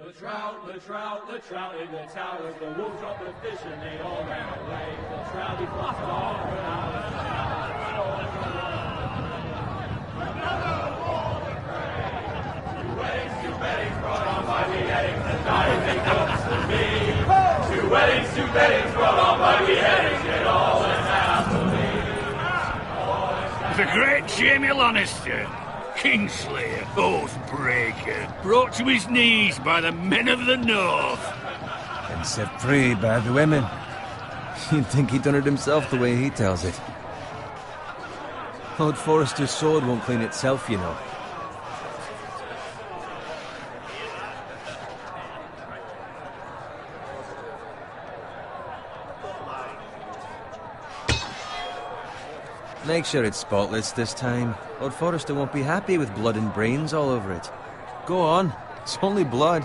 The trout in the towers, the wolves dropped the fish and they all ran away. The trout, he fluffed off and out of the Two weddings brought on by beheadings, and dying make ups to me. Two weddings brought on by beheadings, yet all unhappily. The great Jamie Lannister, Kingslayer, Oathbreaker, brought to his knees by the men of the North. And set free by the women. You'd think he'd done it himself the way he tells it. Lord Forrester's sword won't clean itself, you know. Make sure it's spotless this time. Lord Forrester won't be happy with blood and brains all over it. Go on, it's only blood.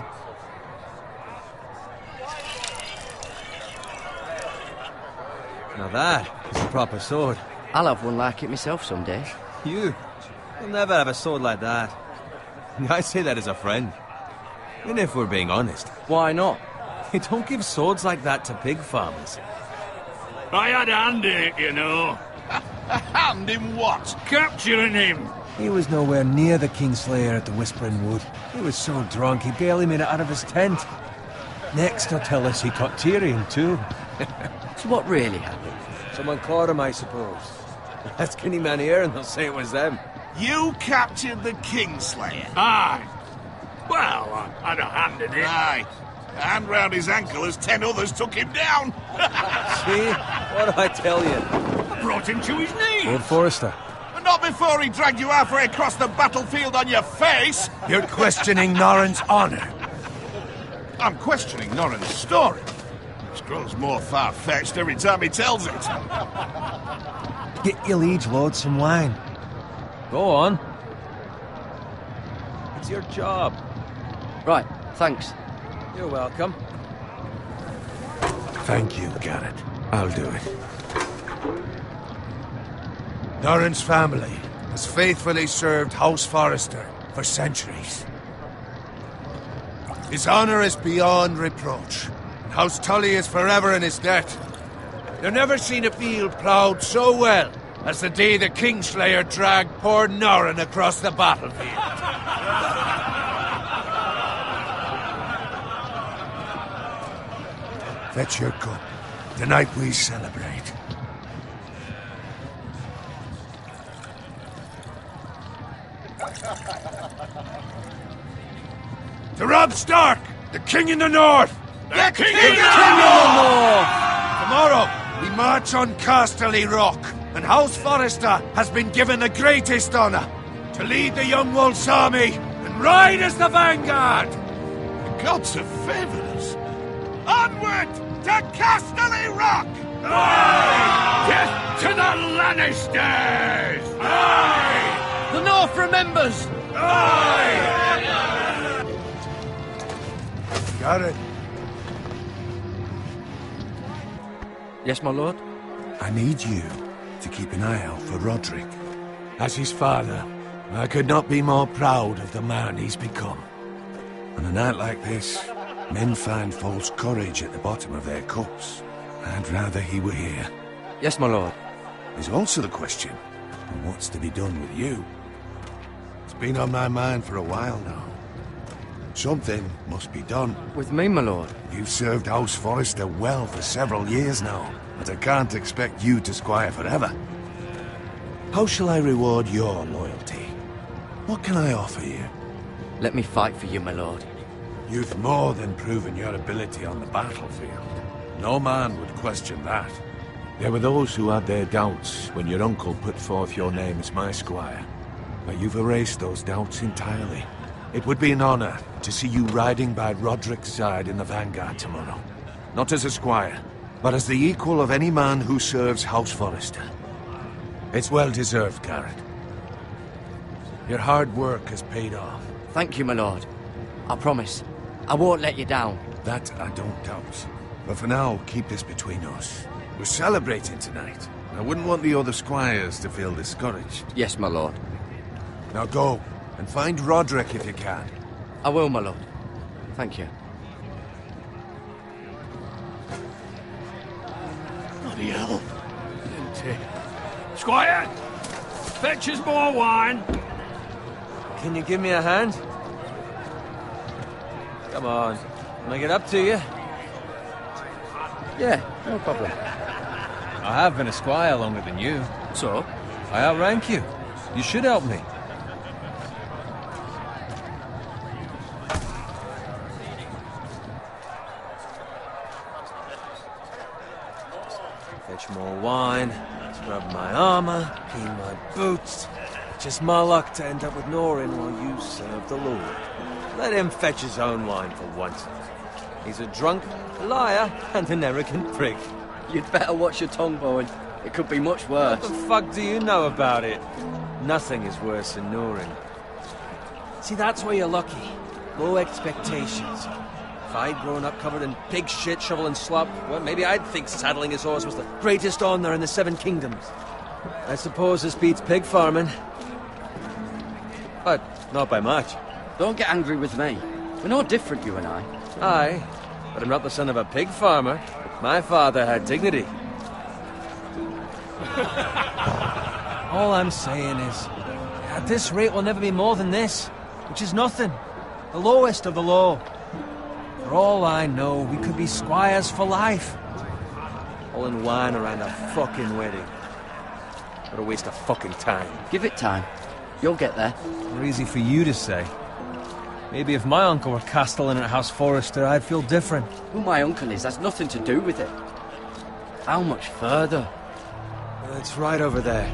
Now that is a proper sword. I'll have one like it myself someday. You'll never have a sword like that. I say that as a friend. Even if we're being honest. Why not? You don't give swords like that to pig farmers. I had a hand in it, you know. A hand in what? Capturing him. He was nowhere near the Kingslayer at the Whispering Wood. He was so drunk he barely made it out of his tent. Next he'll tell us he caught Tyrion too. So what really happened? Someone caught him, I suppose. Ask any man here and they'll say it was them. You captured the Kingslayer? Aye. Well, I had a hand in it. Aye. A hand round his ankle as 10 others took him down. See? What do I tell you? I brought him to his knees. Lord Forrester. But not before he dragged you halfway across the battlefield on your face. You're questioning Norrin's honor. I'm questioning Norrin's story. It grows more far-fetched every time he tells it. Get your liege lord some wine. Go on. It's your job. Right, thanks. You're welcome. Thank you, Garrett. I'll do it. Norrin's family has faithfully served House Forrester for centuries. His honor is beyond reproach. House Tully is forever in his debt. You've never seen a field ploughed so well as the day the Kingslayer dragged poor Norrin across the battlefield. Fetch your cup. Tonight we celebrate. To Robb Stark, the King in the North! The King in the North! Tomorrow, we march on Casterly Rock, and House Forrester has been given the greatest honor to lead the Young Wolf's army and ride as the vanguard! The gods have favored us. Onward to Casterly Rock! Aye! Death to the Lannisters! Aye! The North remembers! Aye! Got it. Yes, my lord? I need you to keep an eye out for Roderick. As his father, I could not be more proud of the man he's become. On a night like this, men find false courage at the bottom of their cups. I'd rather he were here. Yes, my lord. There's also the question of what's to be done with you. It's been on my mind for a while now. Something must be done. With me, my lord? You've served House Forrester well for several years now, but I can't expect you to squire forever. How shall I reward your loyalty? What can I offer you? Let me fight for you, my lord. You've more than proven your ability on the battlefield. No man would question that. There were those who had their doubts when your uncle put forth your name as my squire. But you've erased those doubts entirely. It would be an honor to see you riding by Roderick's side in the vanguard tomorrow. Not as a squire, but as the equal of any man who serves House Forrester. It's well deserved, Garrett. Your hard work has paid off. Thank you, my lord. I promise. I won't let you down. That I don't doubt. But for now, keep this between us. We're celebrating tonight. I wouldn't want the other squires to feel discouraged. Yes, my lord. Now go, and find Roderick if you can. I will, my lord. Thank you. Bloody hell. Empty. Squire! Fetch us more wine. Can you give me a hand? Come on. Can I get up to you? Yeah, no problem. I have been a squire longer than you. So? I outrank you. You should help me. Fetch more wine, scrub my armor, clean my boots. Just my luck to end up with Norin while you serve the Lord. Let him fetch his own wine for once. He's a drunk, a liar, and an arrogant prick. You'd better watch your tongue, Bowen. It could be much worse. What the fuck do you know about it? Nothing is worse than Norin. See, that's where you're lucky. Low expectations. If I'd grown up covered in pig shit, shovel and slop, well, maybe I'd think saddling his horse was the greatest honor in the Seven Kingdoms. I suppose this beats pig farming. But not by much. Don't get angry with me. We're no different, you and I. Aye, but I'm not the son of a pig farmer. My father had dignity. All I'm saying is, at this rate we'll never be more than this, which is nothing. The lowest of the low. For all I know, we could be squires for life. All in wine around a fucking wedding. What a waste of fucking time. Give it time. You'll get there. More easy for you to say. Maybe if my uncle were castellan at House Forrester, I'd feel different. Who my uncle is has nothing to do with it. How much further? It's right over there.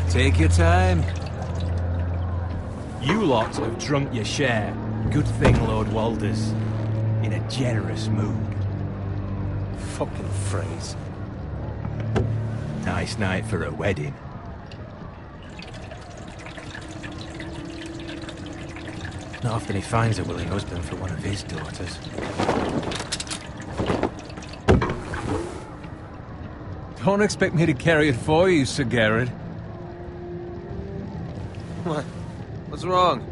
Take your time. You lot have drunk your share. Good thing Lord Walder's in a generous mood. Fucking phrase. Nice night for a wedding. Not often he finds a willing husband for one of his daughters. Don't expect me to carry it for you, Sir Garrett. What? What's wrong?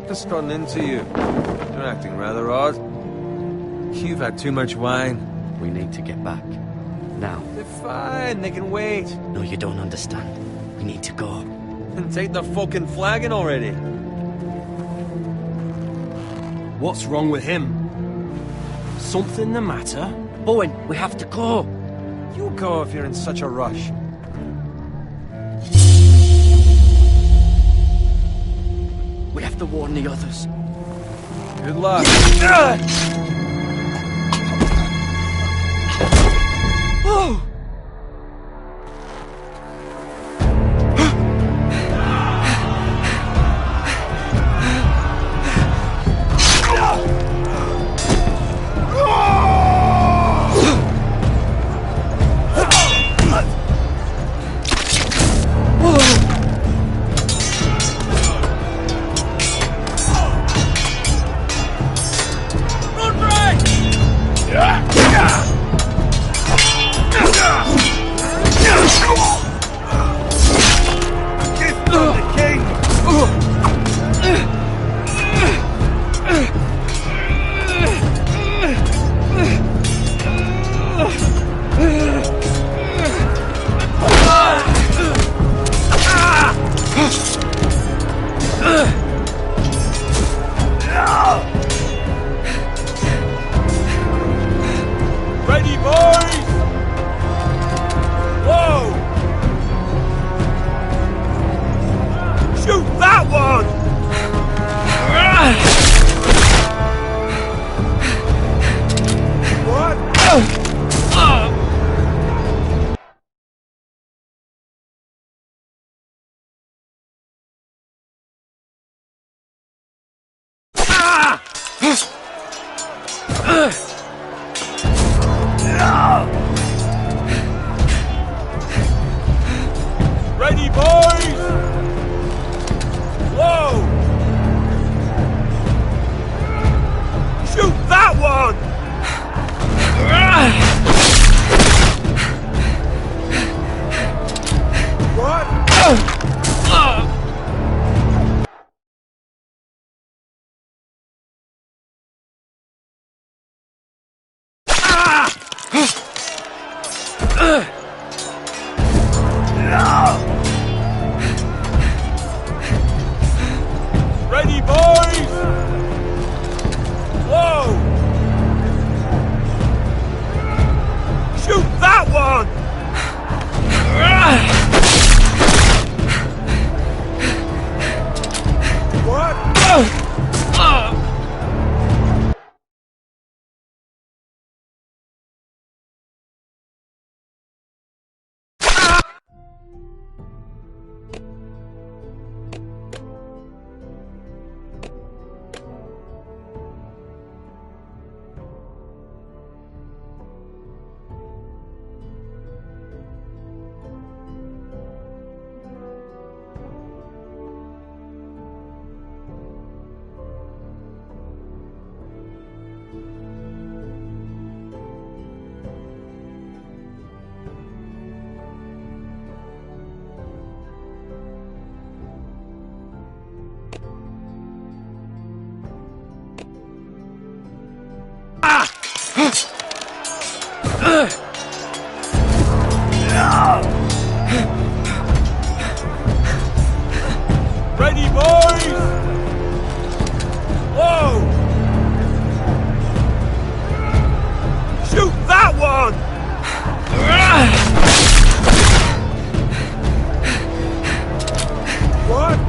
Just run into you. You're acting rather odd. You've had too much wine. We need to get back. Now. They're fine, they can wait. No, you don't understand. We need to go. And take the fucking flagon already. What's wrong with him? Something the matter? Bowen, we have to go. You go if you're in such a rush. We have to warn the others. Good luck. Oh! Ready, boys? Whoa! Shoot that one! What? Ready, boys? Whoa! Ready, boys! Whoa! Shoot that one! What?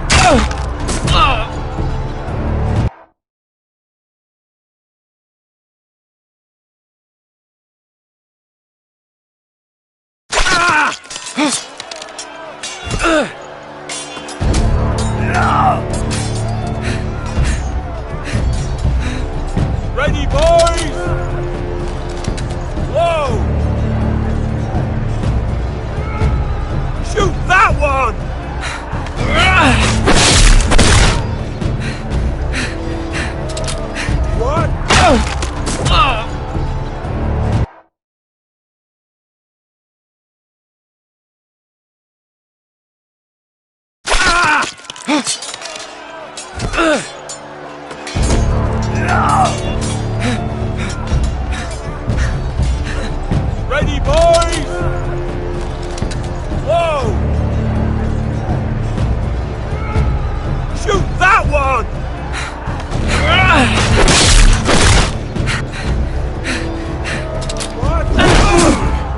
Ready, boys? Whoa! Shoot that one! What? Ready, boys? Whoa! Shoot that one! What?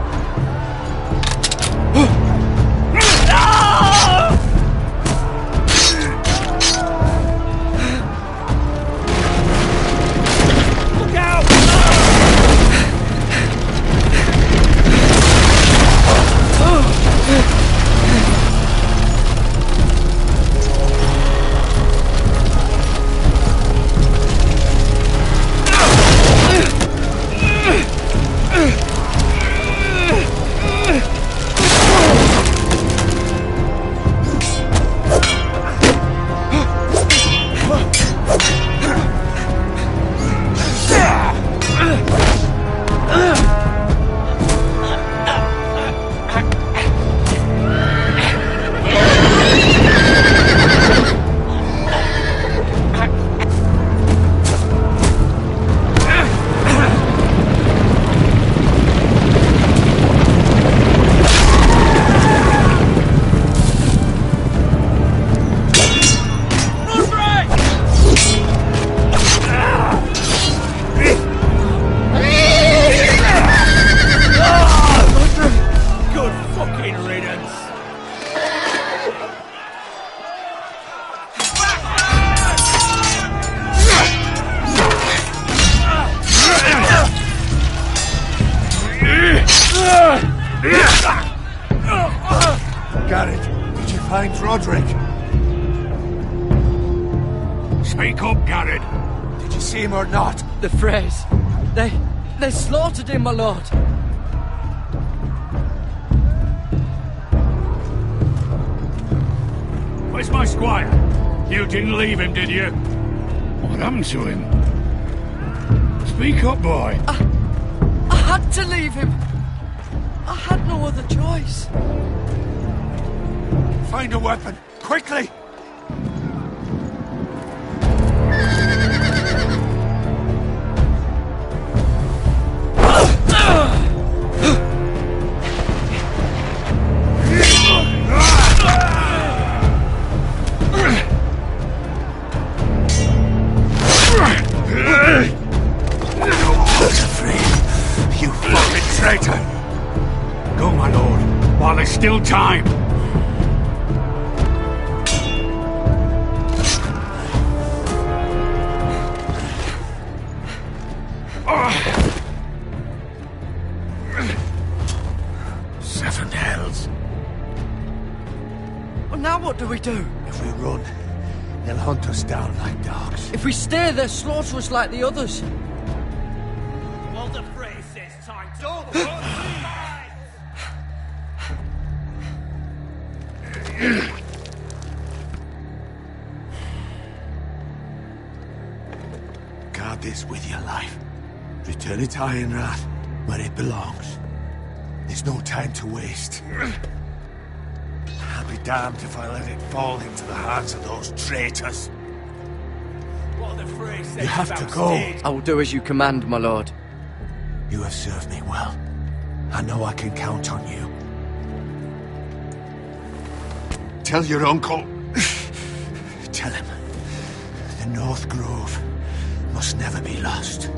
Look out! Good fucking riddance! Garrett, did you find Roderick? Speak up, Garrett. Did you see him or not? The Freys. They slaughtered him, my lord. Where's my squire? You didn't leave him, did you? What happened to him? Speak up, boy. I had to leave him. I had no other choice. Find a weapon, quickly! You fucking traitor! Go, my lord, while there's still time. Seven hells. Well, now what do we do? If we run, they'll hunt us down like dogs. If we stay, they'll slaughter us like the others. Well, the Frey says time to all the Guard this with your life. Return it to Ironrath, where it belongs. There's no time to waste. I'll be damned if I let it fall into the hands of those traitors. What the Frey says You have to about go. stage. I will do as you command, my lord. You have served me well. I know I can count on you. Tell your uncle... Tell him. The North Grove must never be lost.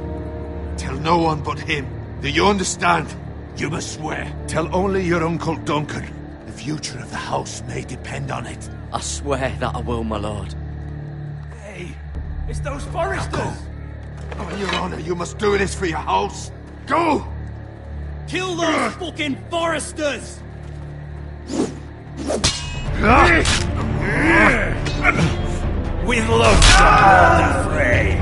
Tell no one but him. Do you understand? You must swear. Tell only your Uncle Duncan. The future of the house may depend on it. I swear that I will, my lord. Hey, it's those foresters! Go. On your honor, you must do this for your house. Go! Kill those fucking foresters! With love, the fray.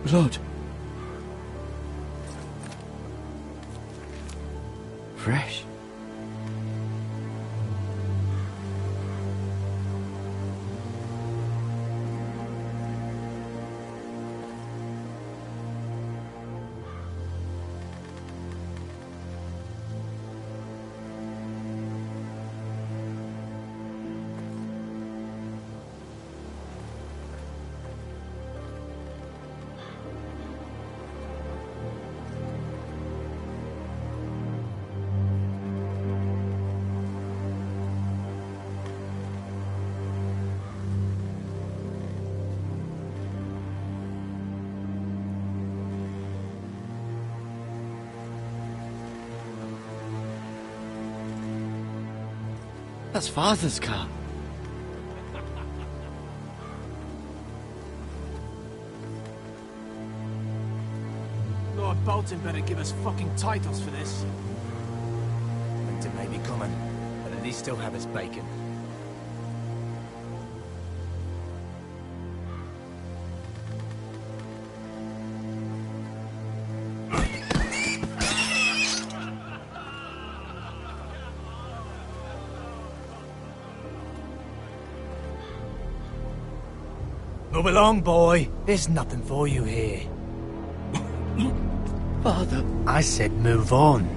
Blood. Fresh. That's Father's car. Lord Bolton better give us fucking titles for this. Winter may be coming, but at least still have his bacon. Move along, boy. There's nothing for you here. Father. I said move on.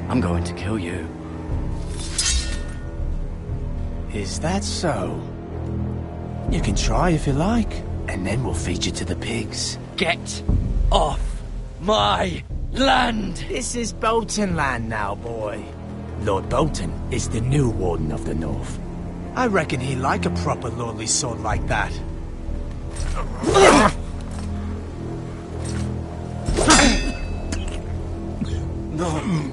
I'm going to kill you. Is that so? You can try if you like, and then we'll feed you to the pigs. Get off my land! This is Bolton land now, boy. Lord Bolton is the new Warden of the North. I reckon he'd like a proper lordly sword like that. No.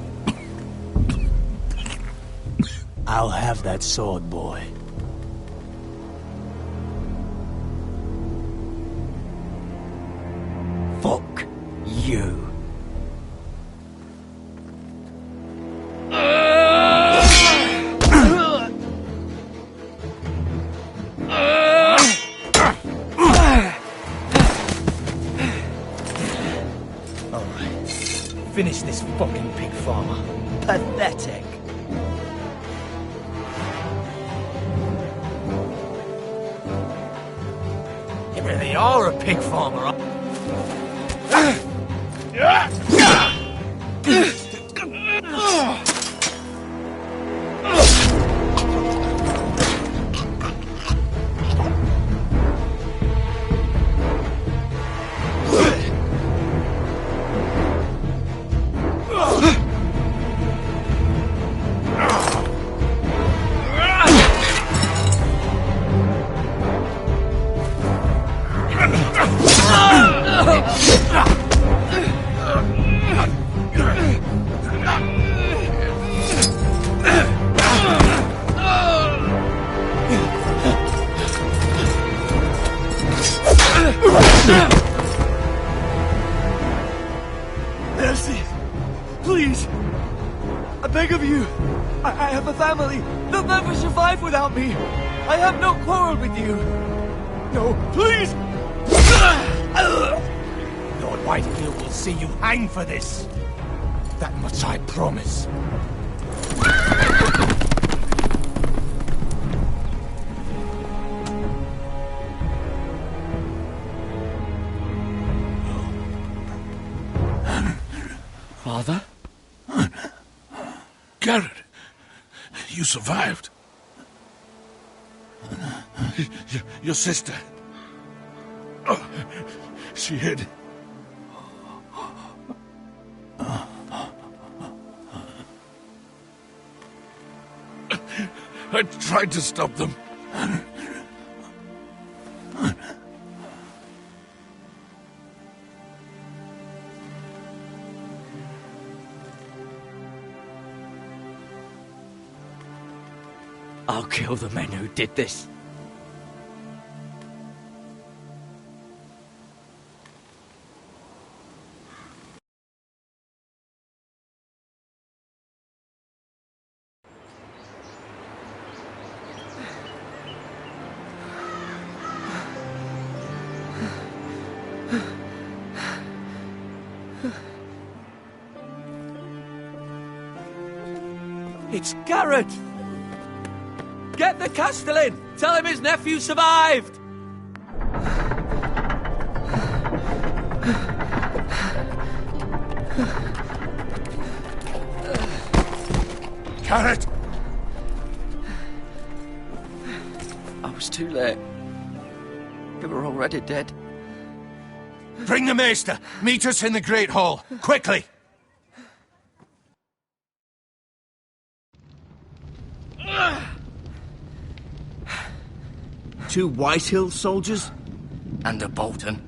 I'll have that sword, boy. you. Alright. Finish this fucking pig farmer. Pathetic. You really are a pig farmer. Mercy! Please! I beg of you! I have a family! They'll never survive without me! I have no quarrel with you! No, please! Lord Whitefield will see you hang for this. That much I promise. Father? Garrett, you survived. Your sister. Oh, she hid. I tried to stop them. I'll kill the men who did this. It's Garrett! Get the Castellan! Tell him his nephew survived! Garrett! I was too late. They were already dead. Bring the Maester! Meet us in the Great Hall! Quickly! Two Whitehill soldiers? And a Bolton.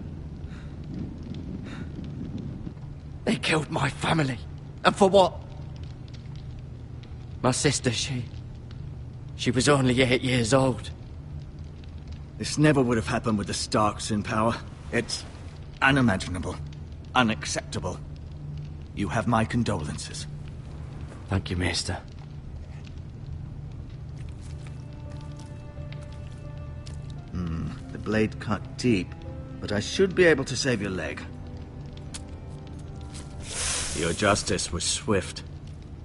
They killed my family. And for what? My sister, she was only 8 years old. This never would have happened with the Starks in power. It's unimaginable. Unacceptable. You have my condolences. Thank you, Maester. The blade cut deep, but I should be able to save your leg. Your justice was swift.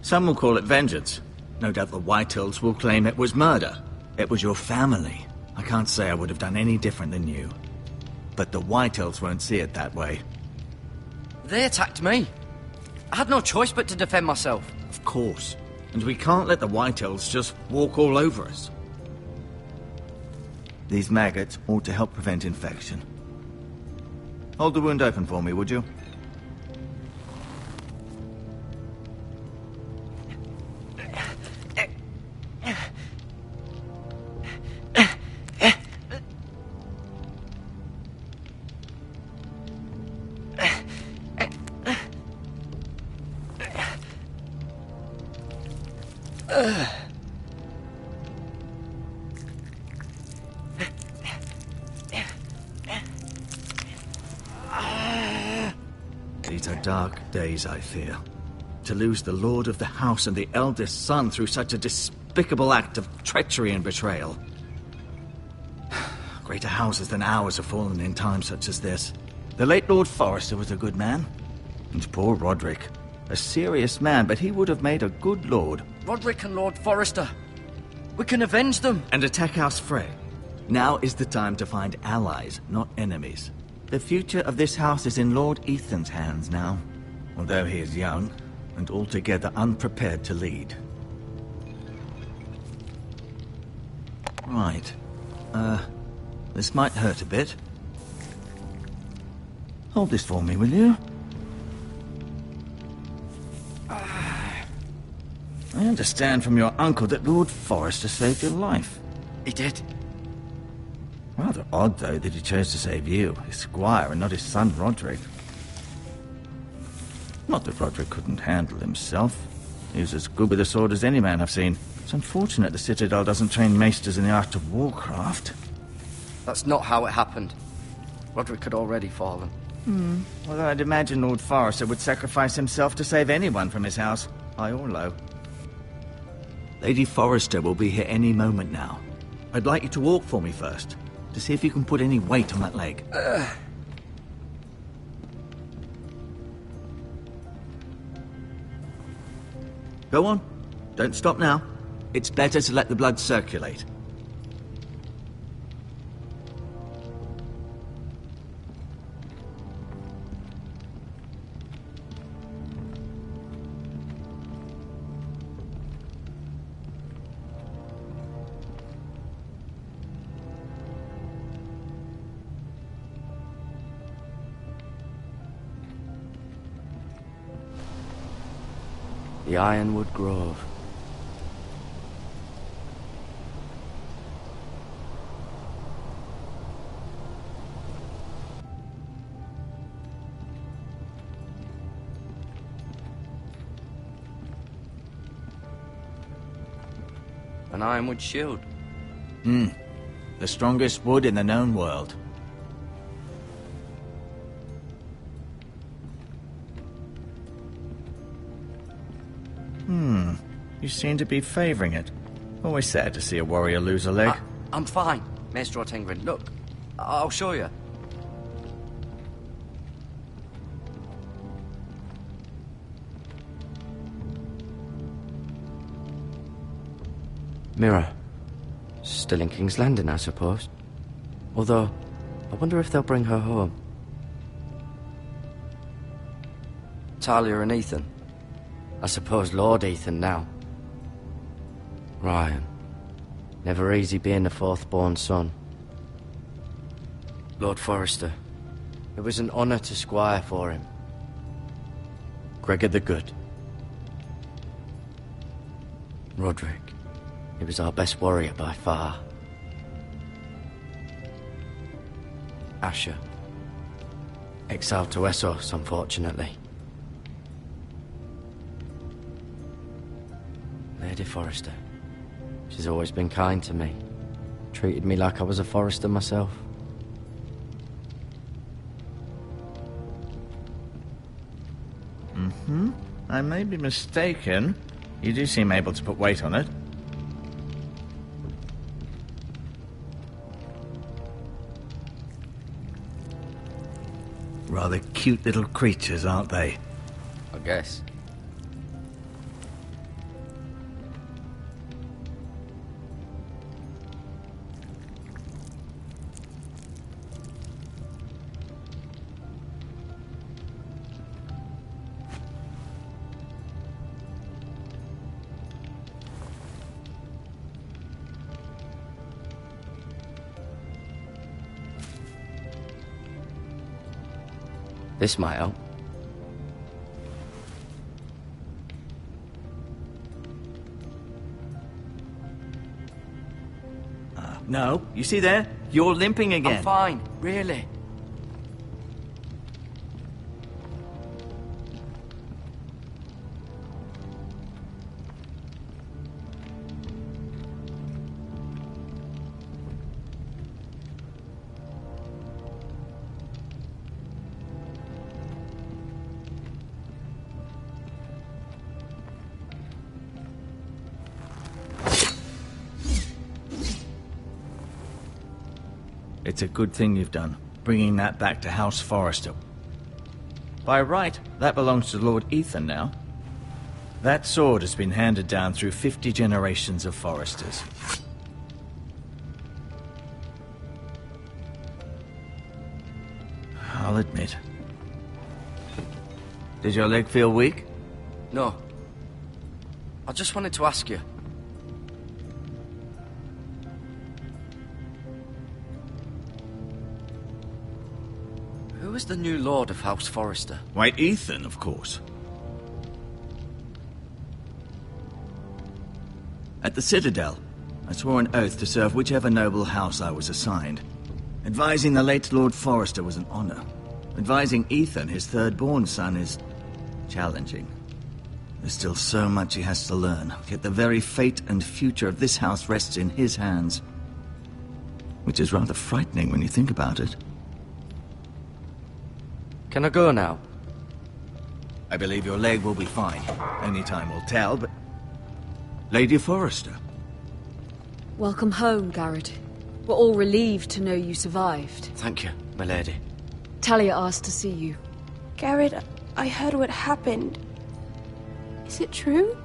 Some will call it vengeance. No doubt the Whitehills will claim it was murder. It was your family. I can't say I would have done any different than you. But the Whitehills won't see it that way. They attacked me. I had no choice but to defend myself. Of course. And we can't let the Whitehills just walk all over us. These maggots ought to help prevent infection. Hold the wound open for me, would you? These dark days, I fear. To lose the lord of the house and the eldest son through such a despicable act of treachery and betrayal. Greater houses than ours have fallen in times such as this. The late Lord Forrester was a good man. And poor Roderick. A serious man, but he would have made a good lord. Roderick and Lord Forrester. We can avenge them. And attack House Frey. Now is the time to find allies, not enemies. The future of this house is in Lord Ethan's hands now. Although he is young, and altogether unprepared to lead. Right. This might hurt a bit. Hold this for me, will you? I understand from your uncle that Lord Forrester saved your life. He did. Rather odd, though, that he chose to save you, his squire, and not his son Roderick. Not that Roderick couldn't handle himself. He was as good with a sword as any man I've seen. It's unfortunate the Citadel doesn't train maesters in the art of warcraft. That's not how it happened. Roderick had already fallen. Although I'd imagine Lord Forrester would sacrifice himself to save anyone from his house, high or low. Lady Forrester will be here any moment now. I'd like you to walk for me first, to see if you can put any weight on that leg. Go on. Don't stop now. It's better to let the blood circulate. The Ironwood Grove. An ironwood shield. The strongest wood in the known world. You seem to be favoring it. Always sad to see a warrior lose a leg. I'm fine, Maestro Tengrin. Look, I'll show you. Mirror. Still in King's Landing, I suppose. Although, I wonder if they'll bring her home. Talia and Ethan. I suppose Lord Ethan now. Ryan. Never easy being the fourth-born son. Lord Forrester. It was an honour to squire for him. Gregor the Good. Roderick. He was our best warrior by far. Asher. Exiled to Essos, unfortunately. Lady Forrester. She's always been kind to me. Treated me like I was a Forrester myself. I may be mistaken. You do seem able to put weight on it. Rather cute little creatures, aren't they? I guess. This might help. No, you see there? You're limping again. I'm fine, really. It's a good thing you've done, bringing that back to House Forrester. By right, that belongs to Lord Ethan now. That sword has been handed down through 50 generations of Forresters. I'll admit. Did your leg feel weak? No. I just wanted to ask you. Who is the new Lord of House Forrester? Why, Ethan, of course. At the Citadel, I swore an oath to serve whichever noble house I was assigned. Advising the late Lord Forrester was an honor. Advising Ethan, his third-born son, is challenging. There's still so much he has to learn, yet the very fate and future of this house rests in his hands. Which is rather frightening when you think about it. Can I go now? I believe your leg will be fine. Only time will tell, but... Lady Forrester. Welcome home, Garrett. We're all relieved to know you survived. Thank you, my lady. Talia asked to see you. Garrett, I heard what happened. Is it true?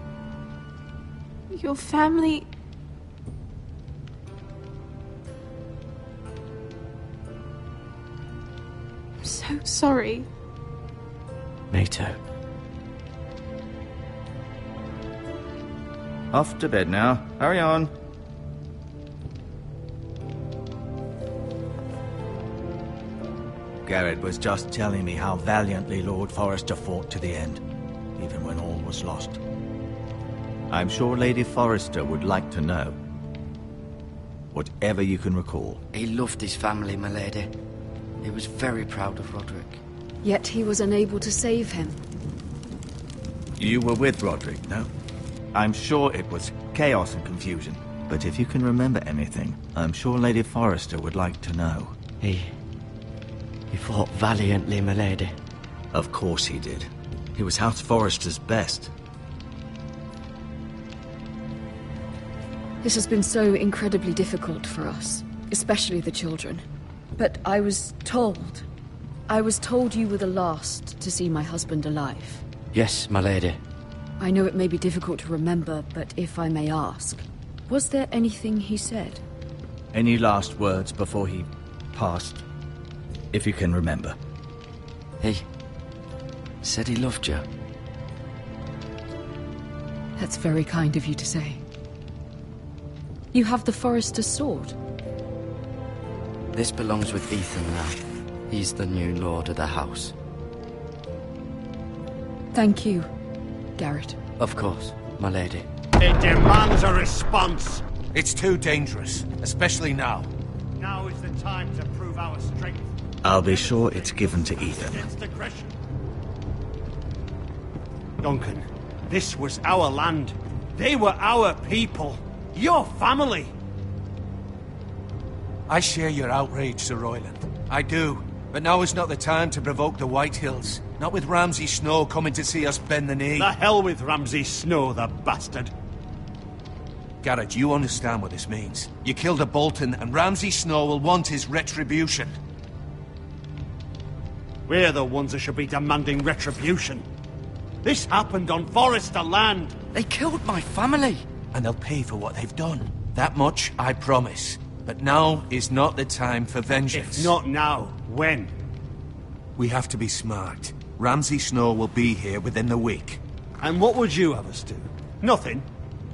Your family... I'm so sorry. Me too. Off to bed now. Hurry on. Garrett was just telling me how valiantly Lord Forrester fought to the end, even when all was lost. I'm sure Lady Forrester would like to know. Whatever you can recall. He loved his family, my lady. He was very proud of Roderick. Yet he was unable to save him. You were with Roderick, no? I'm sure it was chaos and confusion. But if you can remember anything, I'm sure Lady Forrester would like to know. He fought valiantly, my lady. Of course he did. He was House Forrester's best. This has been so incredibly difficult for us, especially the children. But I was told you were the last to see my husband alive. Yes, my lady. I know it may be difficult to remember, but if I may ask, was there anything he said? Any last words before he passed? If you can remember. He said he loved you. That's very kind of you to say. You have the Forrester's sword. This belongs with Ethan now. He's the new lord of the house. Thank you, Garrett. Of course, my lady. It demands a response. It's too dangerous, especially now. Now is the time to prove our strength. I'll be sure it's given to Ethan. Against aggression. Duncan, this was our land. They were our people. Your family. I share your outrage, Sir Royland. I do. But now is not the time to provoke the Whitehills. Not with Ramsay Snow coming to see us bend the knee. The hell with Ramsay Snow, the bastard. Garrett, you understand what this means. You killed a Bolton, and Ramsay Snow will want his retribution. We're the ones that should be demanding retribution. This happened on Forrester land. They killed my family. And they'll pay for what they've done. That much, I promise. But now is not the time for vengeance. If not now, when? We have to be smart. Ramsay Snow will be here within the week. And what would you have us do? Nothing.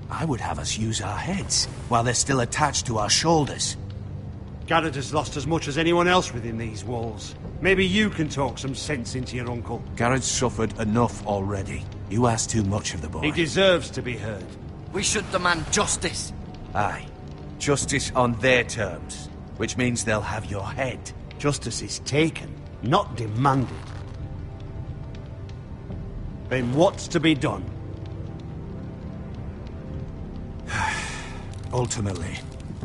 I would have us use our heads, while they're still attached to our shoulders. Garrett has lost as much as anyone else within these walls. Maybe you can talk some sense into your uncle. Garrett's suffered enough already. You ask too much of the boy. He deserves to be heard. We should demand justice. Aye. Justice on their terms. Which means they'll have your head. Justice is taken, not demanded. Then what's to be done? Ultimately,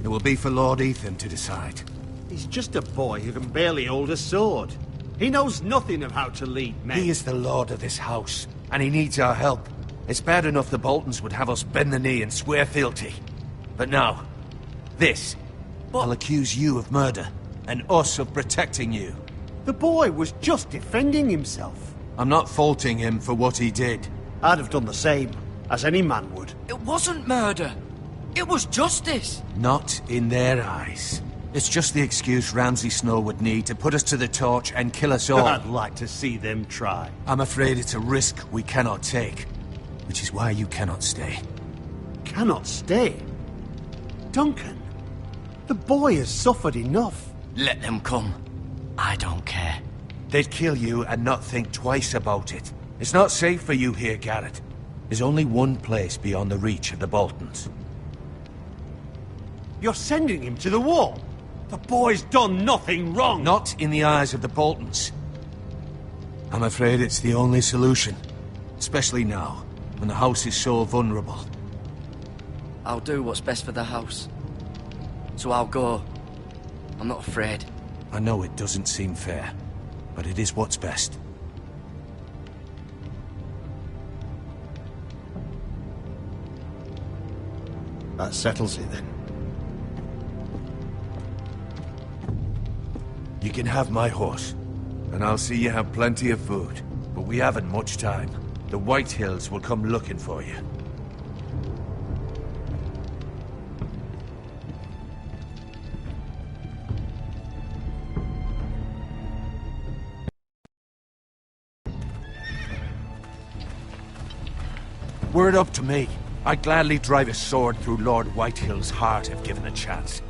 it will be for Lord Ethan to decide. He's just a boy who can barely hold a sword. He knows nothing of how to lead men. He is the lord of this house, and he needs our help. It's bad enough the Boltons would have us bend the knee and swear fealty. But now, this. I'll accuse you of murder. and us of protecting you. The boy was just defending himself. I'm not faulting him for what he did. I'd have done the same, as any man would. It wasn't murder. It was justice. Not in their eyes. It's just the excuse Ramsay Snow would need to put us to the torch and kill us all. I'd like to see them try. I'm afraid it's a risk we cannot take, which is why you cannot stay. Cannot stay? Duncan, the boy has suffered enough. Let them come. I don't care. They'd kill you and not think twice about it. It's not safe for you here, Garrett. There's only one place beyond the reach of the Boltons. You're sending him to the wall? The boy's done nothing wrong! Not in the eyes of the Boltons. I'm afraid it's the only solution. Especially now, when the house is so vulnerable. I'll do what's best for the house. So I'll go. I'm not afraid. I know it doesn't seem fair, but it is what's best. That settles it then. You can have my horse, and I'll see you have plenty of food. But we haven't much time. The White Hills will come looking for you. Were it up to me, I'd gladly drive a sword through Lord Whitehill's heart if given a chance.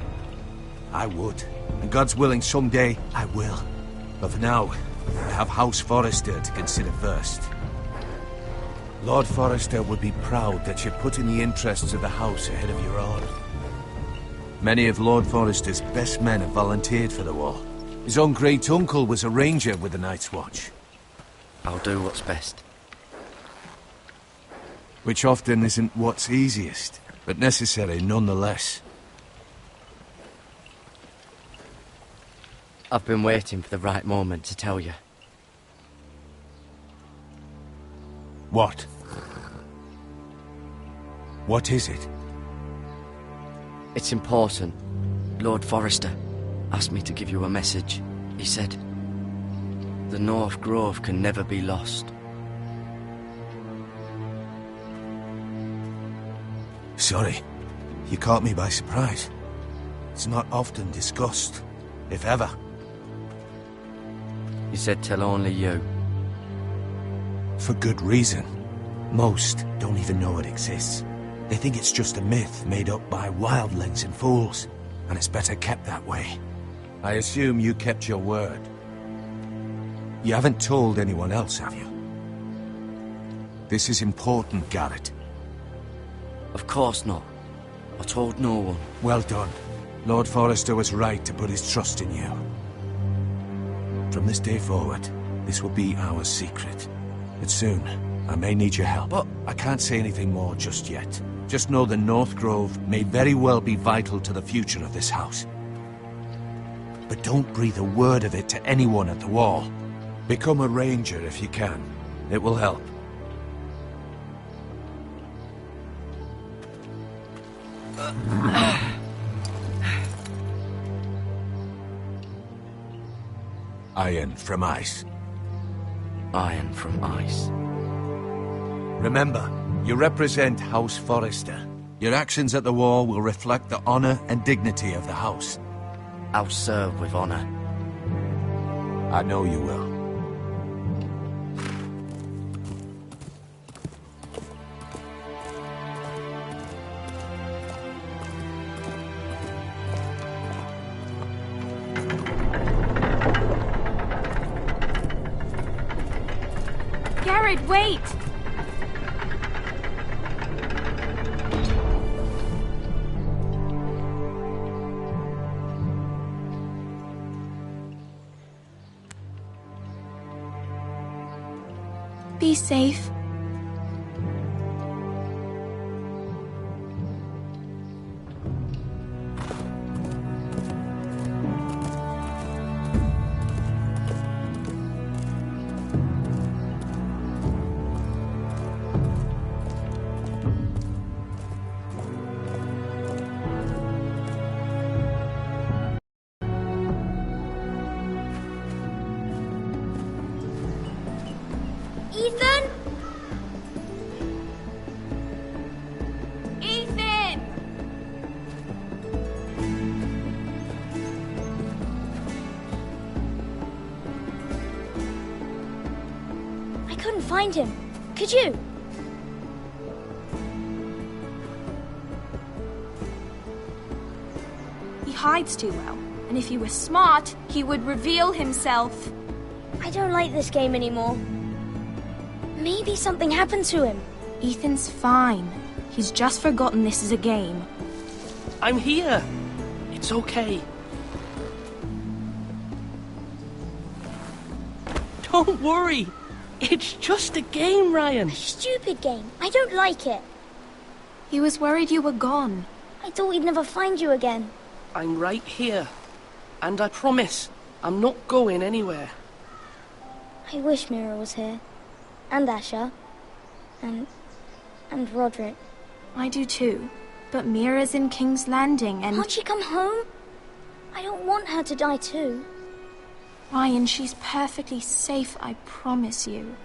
I would. And God's willing, someday I will. But for now, I have House Forrester to consider first. Lord Forrester would be proud that you put in the interests of the house ahead of your own. Many of Lord Forrester's best men have volunteered for the war. His own great-uncle was a ranger with the Night's Watch. I'll do what's best. Which often isn't what's easiest, but necessary nonetheless. I've been waiting for the right moment to tell you. What? What is it? It's important. Lord Forrester asked me to give you a message. He said, the North Grove can never be lost. Sorry. You caught me by surprise. It's not often discussed, if ever. He said tell only you. For good reason. Most don't even know it exists. They think it's just a myth made up by wildlings and fools, and it's better kept that way. I assume you kept your word. You haven't told anyone else, have you? This is important, Garrett. Of course not. I told no one. Well done. Lord Forrester was right to put his trust in you. From this day forward, this will be our secret. But soon, I may need your help. But I can't say anything more just yet. Just know the North Grove may very well be vital to the future of this house. But don't breathe a word of it to anyone at the wall. Become a ranger if you can. It will help. Iron from ice. Iron from ice. Remember, you represent House Forrester. Your actions at the war will reflect the honor and dignity of the house. I'll serve with honor. I know you will. Garrett, wait! Be safe. find him. Could you? He hides too well, and if he were smart, he would reveal himself. I don't like this game anymore. Maybe something happened to him. Ethan's fine. He's just forgotten this is a game. I'm here. It's okay. Don't worry. It's just a game, Ryan. A stupid game. I don't like it. He was worried you were gone. I thought we'd never find you again. I'm right here. And I promise, I'm not going anywhere. I wish Mira was here. And Asher. And Roderick. I do too. But Mira's in King's Landing and... Can't she come home? I don't want her to die too. Ryan, she's perfectly safe, I promise you.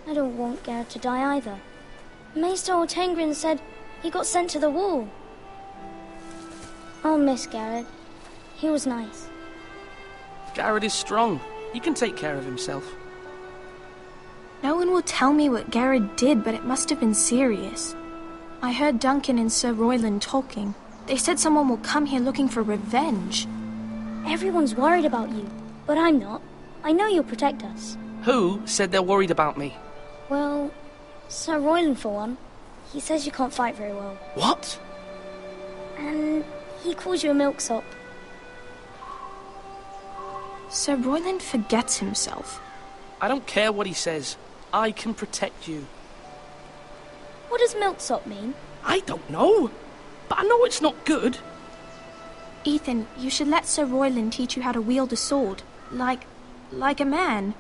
I don't want Garrett to die either. Maester Ortengrin said he got sent to the wall. I'll miss Garrett. He was nice. Garrett is strong. He can take care of himself. No one will tell me what Garrett did, but it must have been serious. I heard Duncan and Sir Royland talking. They said someone will come here looking for revenge. Everyone's worried about you, but I'm not. I know you'll protect us. Who said they're worried about me? Well, Sir Royland for one. He says you can't fight very well. What? And he calls you a milksop. Sir Royland forgets himself. I don't care what he says. I can protect you. What does milksop mean? I don't know. But I know it's not good. Ethan, you should let Sir Royland teach you how to wield a sword. Like a man.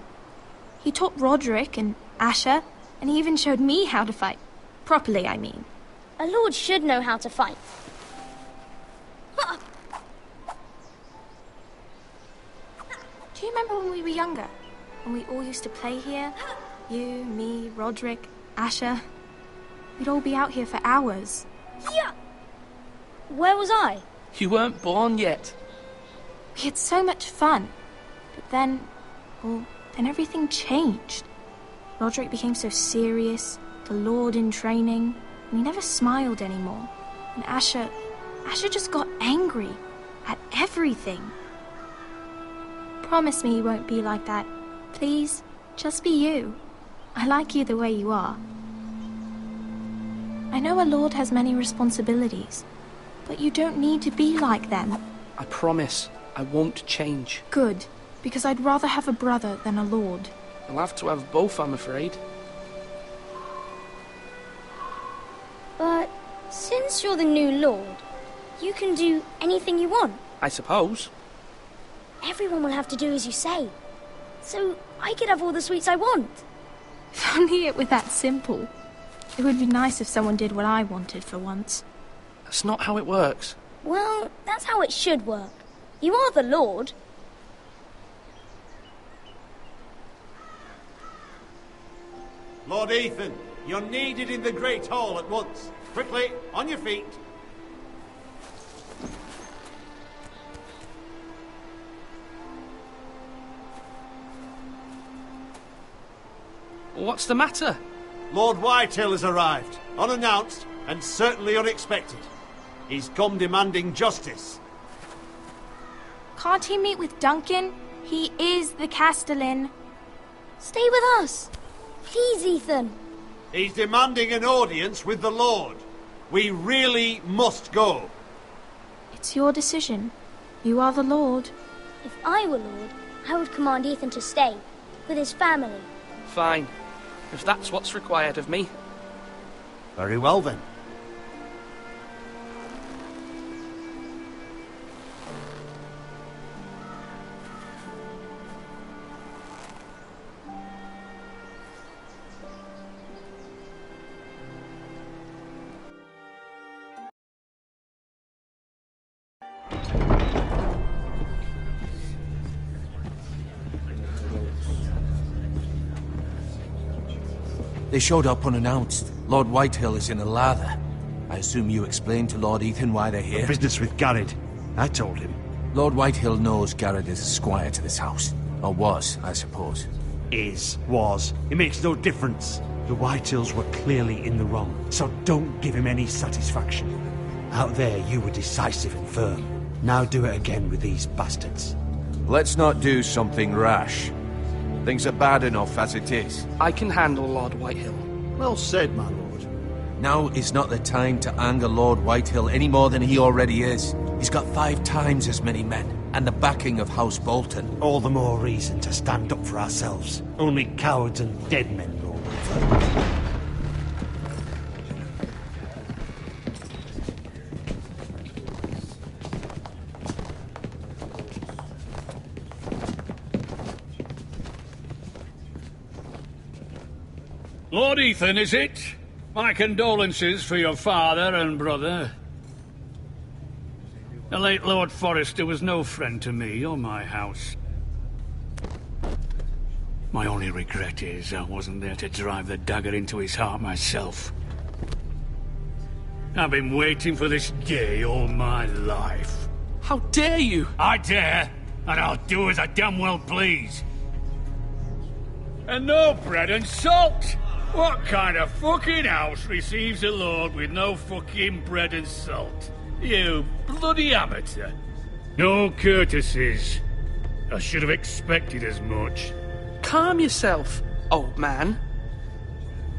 He taught Roderick and Asher, and he even showed me how to fight. Properly, I mean. A lord should know how to fight. Do you remember when we were younger? When we all used to play here? You, me, Roderick, Asher. We'd all be out here for hours. Yeah. Where was I? You weren't born yet. We had so much fun. But then everything changed. Roderick became so serious, the Lord in training, and he never smiled anymore. And Asher just got angry at everything. Promise me you won't be like that. Please, just be you. I like you the way you are. I know a lord has many responsibilities, but you don't need to be like them. I promise I won't change. Good, because I'd rather have a brother than a lord. I'll have to have both, I'm afraid. But since you're the new lord, you can do anything you want. I suppose. Everyone will have to do as you say. So I could have all the sweets I want. If only it were that simple. It would be nice if someone did what I wanted for once. That's not how it works. Well, that's how it should work. You are the lord. Lord Ethan, you're needed in the Great Hall at once. Quickly, on your feet. What's the matter? Lord Whitehill has arrived, unannounced and certainly unexpected. He's come demanding justice. Can't he meet with Duncan? He is the Castellan. Stay with us. Please, Ethan. He's demanding an audience with the Lord. We really must go. It's your decision. You are the Lord. If I were Lord, I would command Ethan to stay, with his family. Fine. If that's what's required of me. Very well, then. They showed up unannounced. Lord Whitehill is in a lather. I assume you explained to Lord Ethan why they're here? Business with Garrett. I told him. Lord Whitehill knows Garrett is a squire to this house. Or was, I suppose. is, was. It makes no difference. The Whitehills were clearly in the wrong, so don't give him any satisfaction. Out there, you were decisive and firm. Now do it again with these bastards. Let's not do something rash. Things are bad enough as it is. I can handle Lord Whitehill. Well said, my lord. Now is not the time to anger Lord Whitehill any more than he already is. He's got 5 times as many men, and the backing of House Bolton. All the more reason to stand up for ourselves. Only cowards and dead men roll over. Lord Ethan, is it? My condolences for your father and brother. The late Lord Forrester was no friend to me or my house. My only regret is I wasn't there to drive the dagger into his heart myself. I've been waiting for this day all my life. How dare you? I dare, and I'll do as I damn well please. And no bread and salt! What kind of fucking house receives a lord with no fucking bread and salt? You bloody amateur. No courtesies. I should have expected as much. Calm yourself, old man.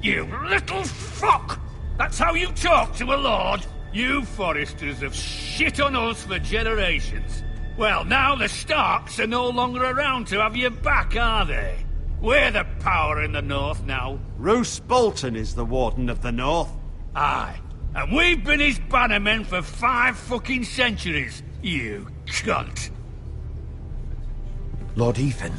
You little fuck! That's how you talk to a lord? You Forresters have shit on us for generations. Well, now the Starks are no longer around to have your back, are they? We're the power in the north now. Roose Bolton is the Warden of the North. Aye. And we've been his bannermen for 5 fucking centuries, you cunt. Lord Ethan,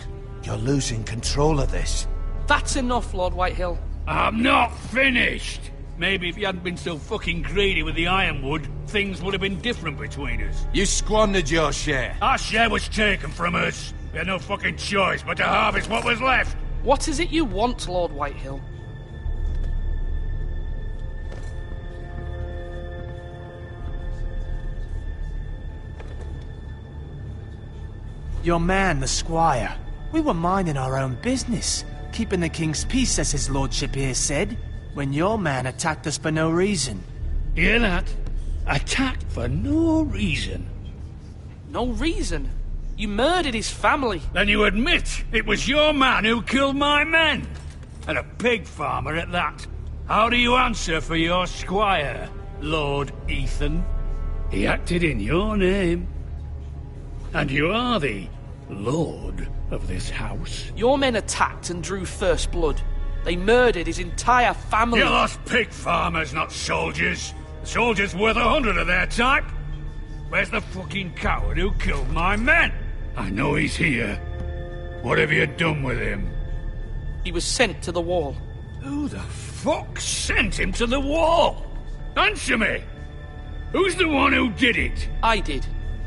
you're losing control of this. That's enough, Lord Whitehill. I'm not finished. Maybe if you hadn't been so fucking greedy with the ironwood, things would have been different between us. You squandered your share. Our share was taken from us. We had no fucking choice but to harvest what was left. What is it you want, Lord Whitehill? Your man, the squire. We were minding our own business, keeping the king's peace, as his lordship here said, when your man attacked us for no reason. Hear that? Attacked for no reason. No reason? You murdered his family. Then you admit it was your man who killed my men. And a pig farmer at that. How do you answer for your squire, Lord Ethan? He acted in your name. And you are the lord of this house. Your men attacked and drew first blood. They murdered his entire family. You lost pig farmers, not soldiers. Soldiers worth 100 of their type. Where's the fucking coward who killed my men? I know he's here. What have you done with him? He was sent to the wall. Who the fuck sent him to the wall? Answer me! Who's the one who did it? I did.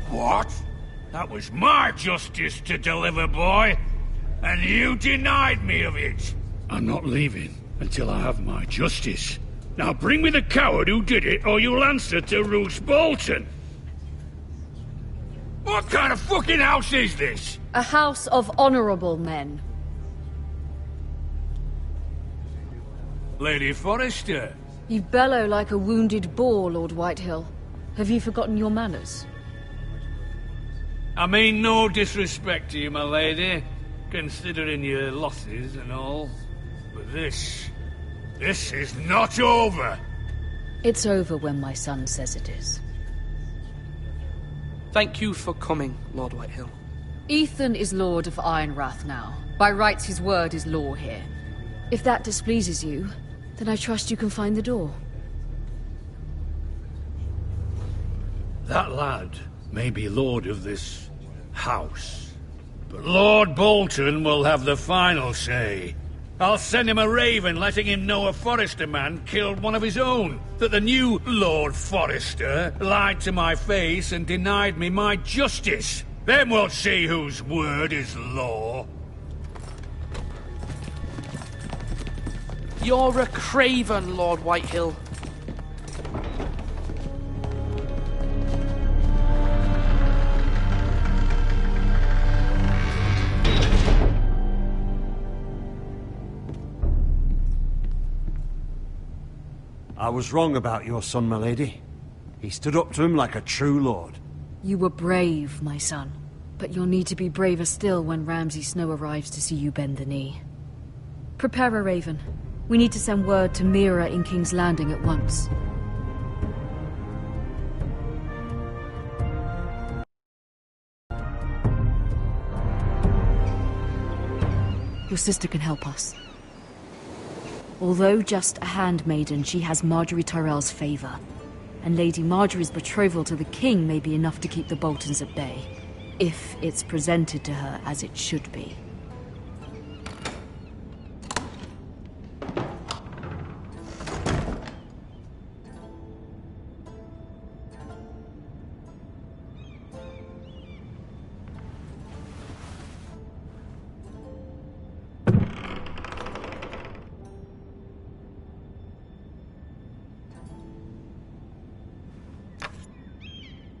What? That was my justice to deliver, boy. And you denied me of it. I'm not leaving until I have my justice. Now bring me the coward who did it, or you'll answer to Roose Bolton. What kind of fucking house is this? A house of honorable men. Lady Forrester. You bellow like a wounded boar, Lord Whitehill. Have you forgotten your manners? I mean no disrespect to you, my lady, considering your losses and all. But this is not over. It's over when my son says it is. Thank you for coming, Lord Whitehill. Ethan is Lord of Ironrath now. By rights, his word is law here. If that displeases you, then I trust you can find the door. That lad may be lord of this house, but Lord Bolton will have the final say. I'll send him a raven letting him know a Forrester man killed one of his own, that the new Lord Forrester lied to my face and denied me my justice. Then we'll see whose word is law. You're a craven, Lord Whitehill. was wrong about your son, my lady. He stood up to him like a true lord. You were brave, my son. But you'll need to be braver still when Ramsay Snow arrives to see you bend the knee. Prepare a raven. We need to send word to Mira in King's Landing at once. Your sister can help us. Although just a handmaiden, she has Marjorie Tyrell's favor. And Lady Marjorie's betrothal to the king may be enough to keep the Boltons at bay. If it's presented to her as it should be.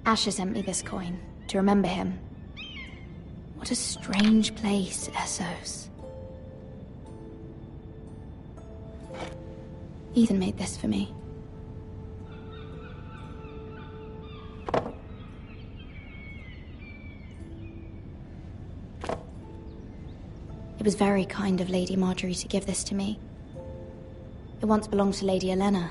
Asher sent me this coin, to remember him. What a strange place, Essos. Ethan made this for me. It was very kind of Lady Marjorie to give this to me. It once belonged to Lady Elena.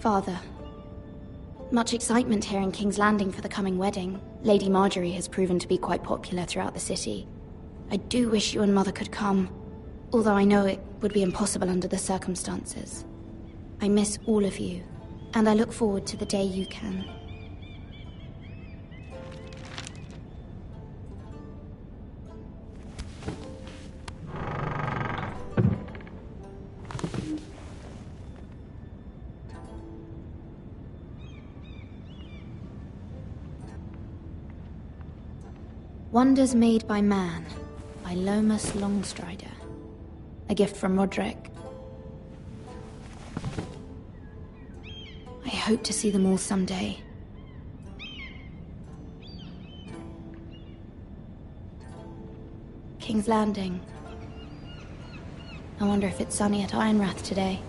Father, much excitement here in King's Landing for the coming wedding. Lady Marjorie has proven to be quite popular throughout the city. I do wish you and Mother could come, although I know it would be impossible under the circumstances. I miss all of you, and I look forward to the day you can. Wonders Made by Man, by Lomas Longstrider. A gift from Roderick. I hope to see them all someday. King's Landing. I wonder if it's sunny at Ironrath today.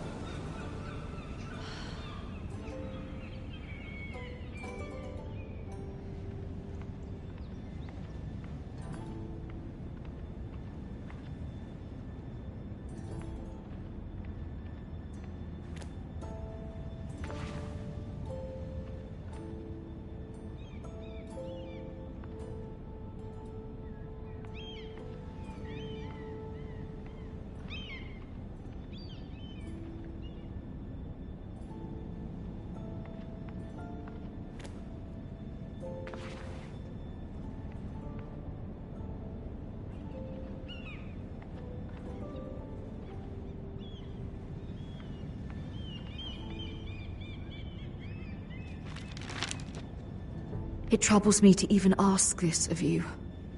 It troubles me to even ask this of you,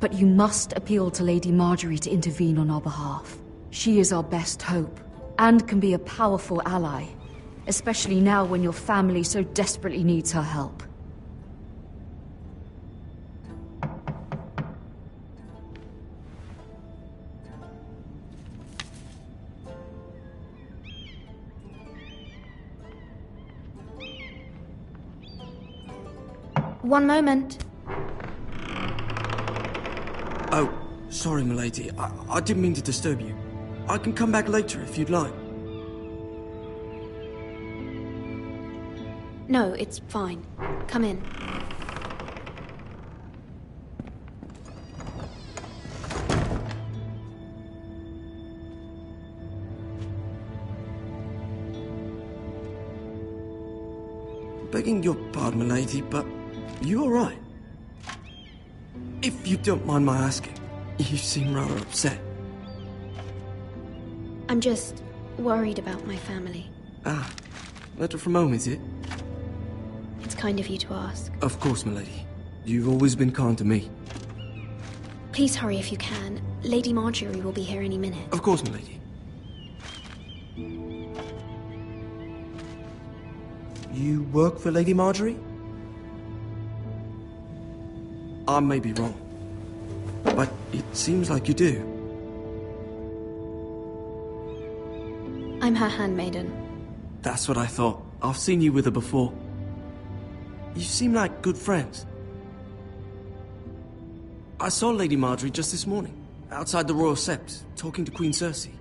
but you must appeal to Lady Marjorie to intervene on our behalf. She is our best hope, and can be a powerful ally, especially now when your family so desperately needs her help. One moment. Oh, sorry, milady. I didn't mean to disturb you. I can come back later if you'd like. No, it's fine. Come in. Begging your pardon, milady, but you all right? If you don't mind my asking, you seem rather upset. I'm just worried about my family. Ah, letter from home, is it? It's kind of you to ask. Of course, milady. You've always been kind to me. Please hurry if you can. Lady Marjorie will be here any minute. Of course, milady. You work for Lady Marjorie? I may be wrong, but it seems like you do. I'm her handmaiden. That's what I thought. I've seen you with her before. You seem like good friends. I saw Lady Marjorie just this morning, outside the Royal Sept, talking to Queen Cersei.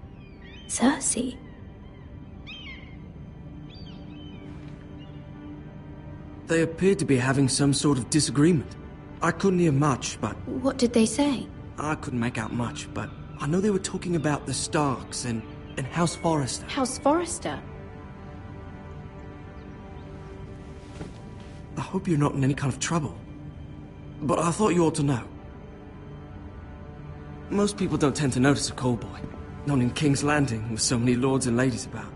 Cersei? They appeared to be having some sort of disagreement. I couldn't hear much, but... What did they say? I couldn't make out much, but I know they were talking about the Starks and House Forrester. House Forrester? I hope you're not in any kind of trouble. But I thought you ought to know. Most people don't tend to notice a callboy. Not in King's Landing, with so many lords and ladies about.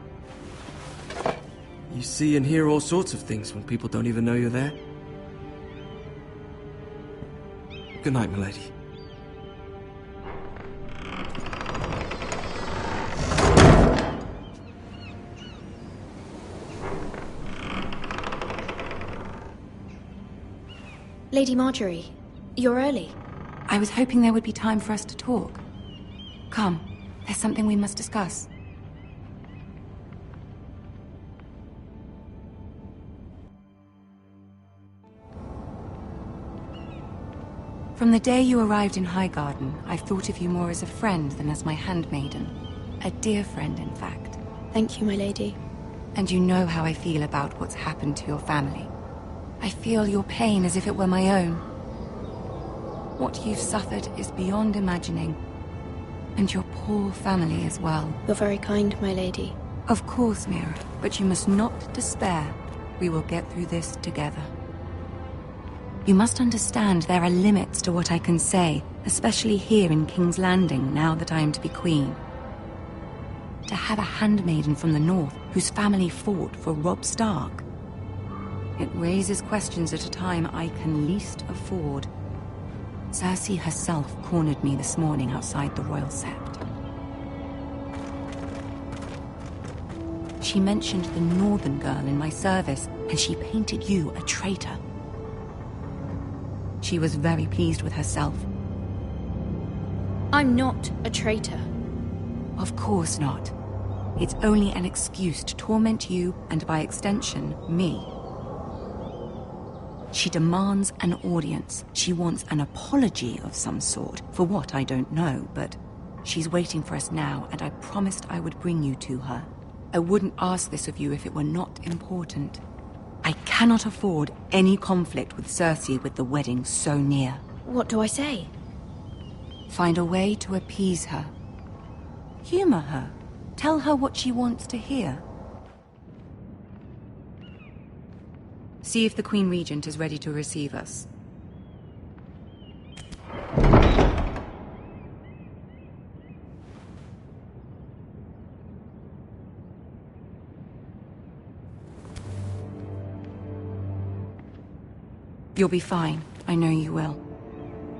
You see and hear all sorts of things when people don't even know you're there. Good night, milady. Lady Marjorie, you're early. I was hoping there would be time for us to talk. Come, there's something we must discuss. From the day you arrived in Highgarden, I've thought of you more as a friend than as my handmaiden. A dear friend, in fact. Thank you, my lady. And you know how I feel about what's happened to your family. I feel your pain as if it were my own. What you've suffered is beyond imagining. And your poor family as well. You're very kind, my lady. Of course, Mira, but you must not despair. We will get through this together. You must understand there are limits to what I can say, especially here in King's Landing, now that I am to be queen. To have a handmaiden from the north whose family fought for Robb Stark. It raises questions at a time I can least afford. Cersei herself cornered me this morning outside the Royal Sept. She mentioned the northern girl in my service, and she painted you a traitor. She was very pleased with herself. I'm not a traitor. Of course not. It's only an excuse to torment you, and by extension, me. She demands an audience. She wants an apology of some sort. For what, I don't know, but she's waiting for us now, and I promised I would bring you to her. I wouldn't ask this of you if it were not important. I cannot afford any conflict with Cersei with the wedding so near. What do I say? Find a way to appease her. Humor her. Tell her what she wants to hear. See if the Queen Regent is ready to receive us. You'll be fine. I know you will.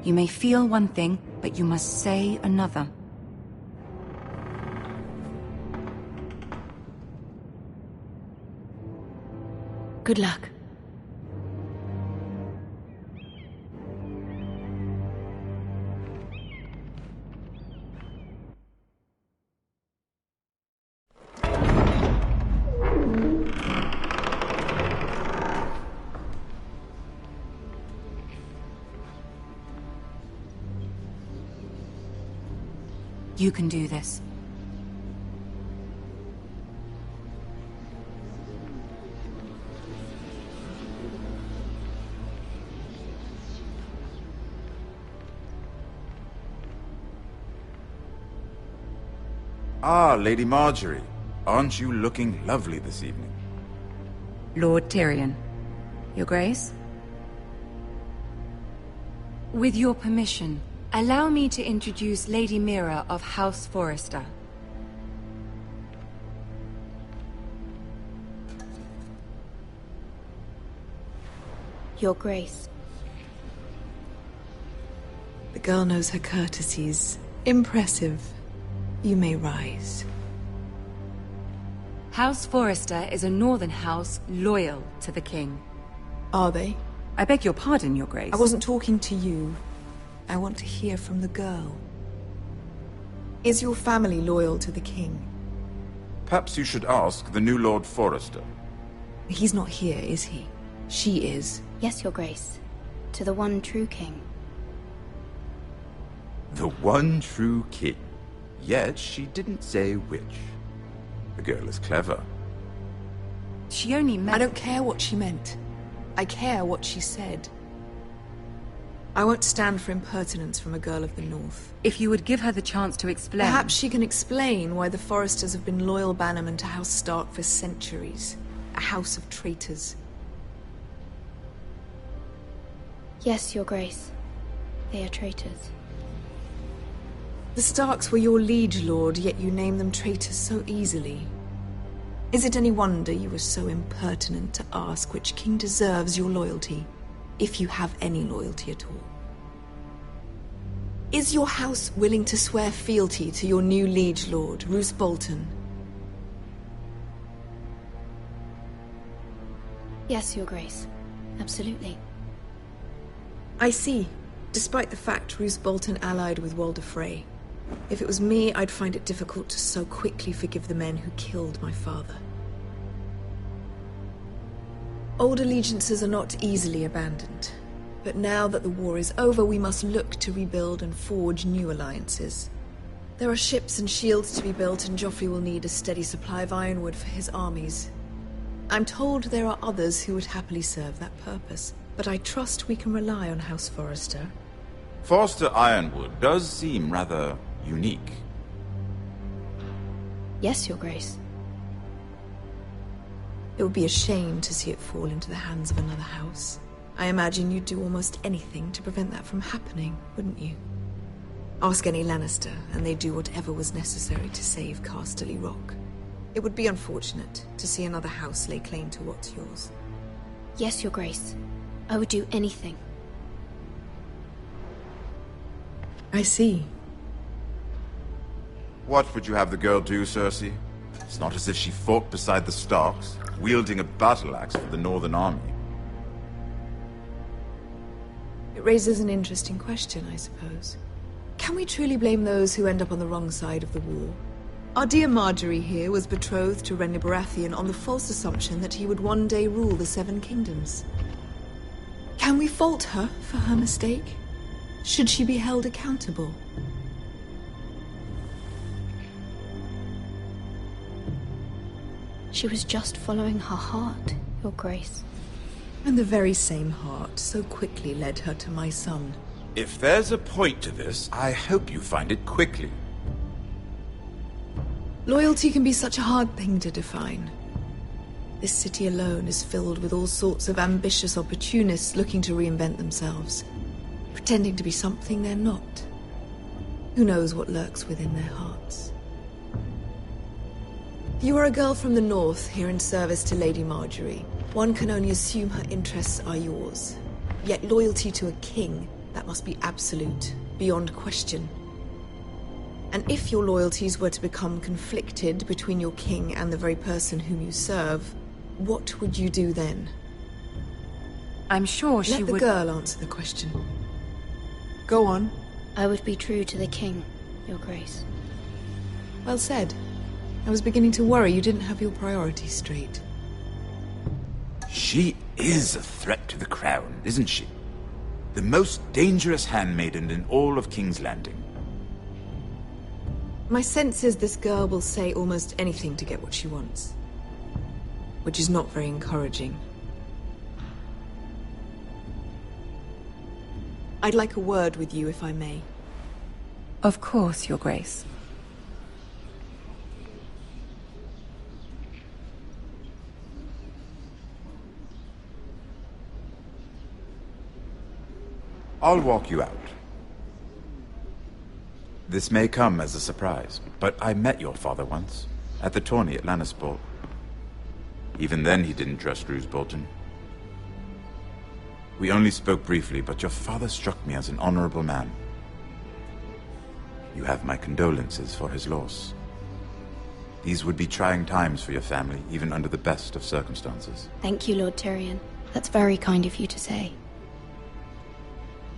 You may feel one thing, but you must say another. Good luck. You can do this. Ah, Lady Marjorie. Aren't you looking lovely this evening? Lord Tyrion. Your Grace? With your permission, allow me to introduce Lady Mira of House Forrester. Your Grace. The girl knows her courtesies. Impressive. You may rise. House Forrester is a northern house loyal to the king. Are they? I beg your pardon, Your Grace. I wasn't talking to you. I want to hear from the girl. Is your family loyal to the king? Perhaps you should ask the new Lord Forrester. He's not here, is he? She is. Yes, Your Grace. To the one true king. The one true king. Yet she didn't say which. The girl is clever. She only meant... I don't care what she meant. I care what she said. I won't stand for impertinence from a girl of the North. If you would give her the chance to explain... Perhaps she can explain why the Forresters have been loyal bannermen to House Stark for centuries. A house of traitors. Yes, Your Grace. They are traitors. The Starks were your liege lord, yet you name them traitors so easily. Is it any wonder you were so impertinent to ask which king deserves your loyalty, if you have any loyalty at all? Is your house willing to swear fealty to your new liege lord, Roose Bolton? Yes, Your Grace. Absolutely. I see. Despite the fact Roose Bolton allied with Walder Frey. If it was me, I'd find it difficult to so quickly forgive the men who killed my father. Old allegiances are not easily abandoned. But now that the war is over, we must look to rebuild and forge new alliances. There are ships and shields to be built, and Joffrey will need a steady supply of ironwood for his armies. I'm told there are others who would happily serve that purpose, but I trust we can rely on House Forrester. Forrester Ironwood does seem rather unique. Yes, Your Grace. It would be a shame to see it fall into the hands of another house. I imagine you'd do almost anything to prevent that from happening, wouldn't you? Ask any Lannister, and they'd do whatever was necessary to save Casterly Rock. It would be unfortunate to see another house lay claim to what's yours. Yes, Your Grace. I would do anything. I see. What would you have the girl do, Cersei? It's not as if she fought beside the Starks, wielding a battle axe for the Northern Army. It raises an interesting question, I suppose. Can we truly blame those who end up on the wrong side of the war? Our dear Marjorie here was betrothed to Renly Baratheon on the false assumption that he would one day rule the Seven Kingdoms. Can we fault her for her mistake? Should she be held accountable? She was just following her heart, Your Grace. And the very same heart so quickly led her to my son. If there's a point to this, I hope you find it quickly. Loyalty can be such a hard thing to define. This city alone is filled with all sorts of ambitious opportunists looking to reinvent themselves, pretending to be something they're not. Who knows what lurks within their hearts? You are a girl from the north, here in service to Lady Marjorie. One can only assume her interests are yours. Yet loyalty to a king, that must be absolute, beyond question. And if your loyalties were to become conflicted between your king and the very person whom you serve, what would you do then? I'm sure she would... Let the girl answer the question. Go on. I would be true to the king, Your Grace. Well said. I was beginning to worry you didn't have your priorities straight. She is a threat to the crown, isn't she? The most dangerous handmaiden in all of King's Landing. My sense is this girl will say almost anything to get what she wants. Which is not very encouraging. I'd like a word with you, if I may. Of course, Your Grace. I'll walk you out. This may come as a surprise, but I met your father once, at the tourney at Lannisport. Even then he didn't trust Roose Bolton. We only spoke briefly, but your father struck me as an honorable man. You have my condolences for his loss. These would be trying times for your family, even under the best of circumstances. Thank you, Lord Tyrion. That's very kind of you to say.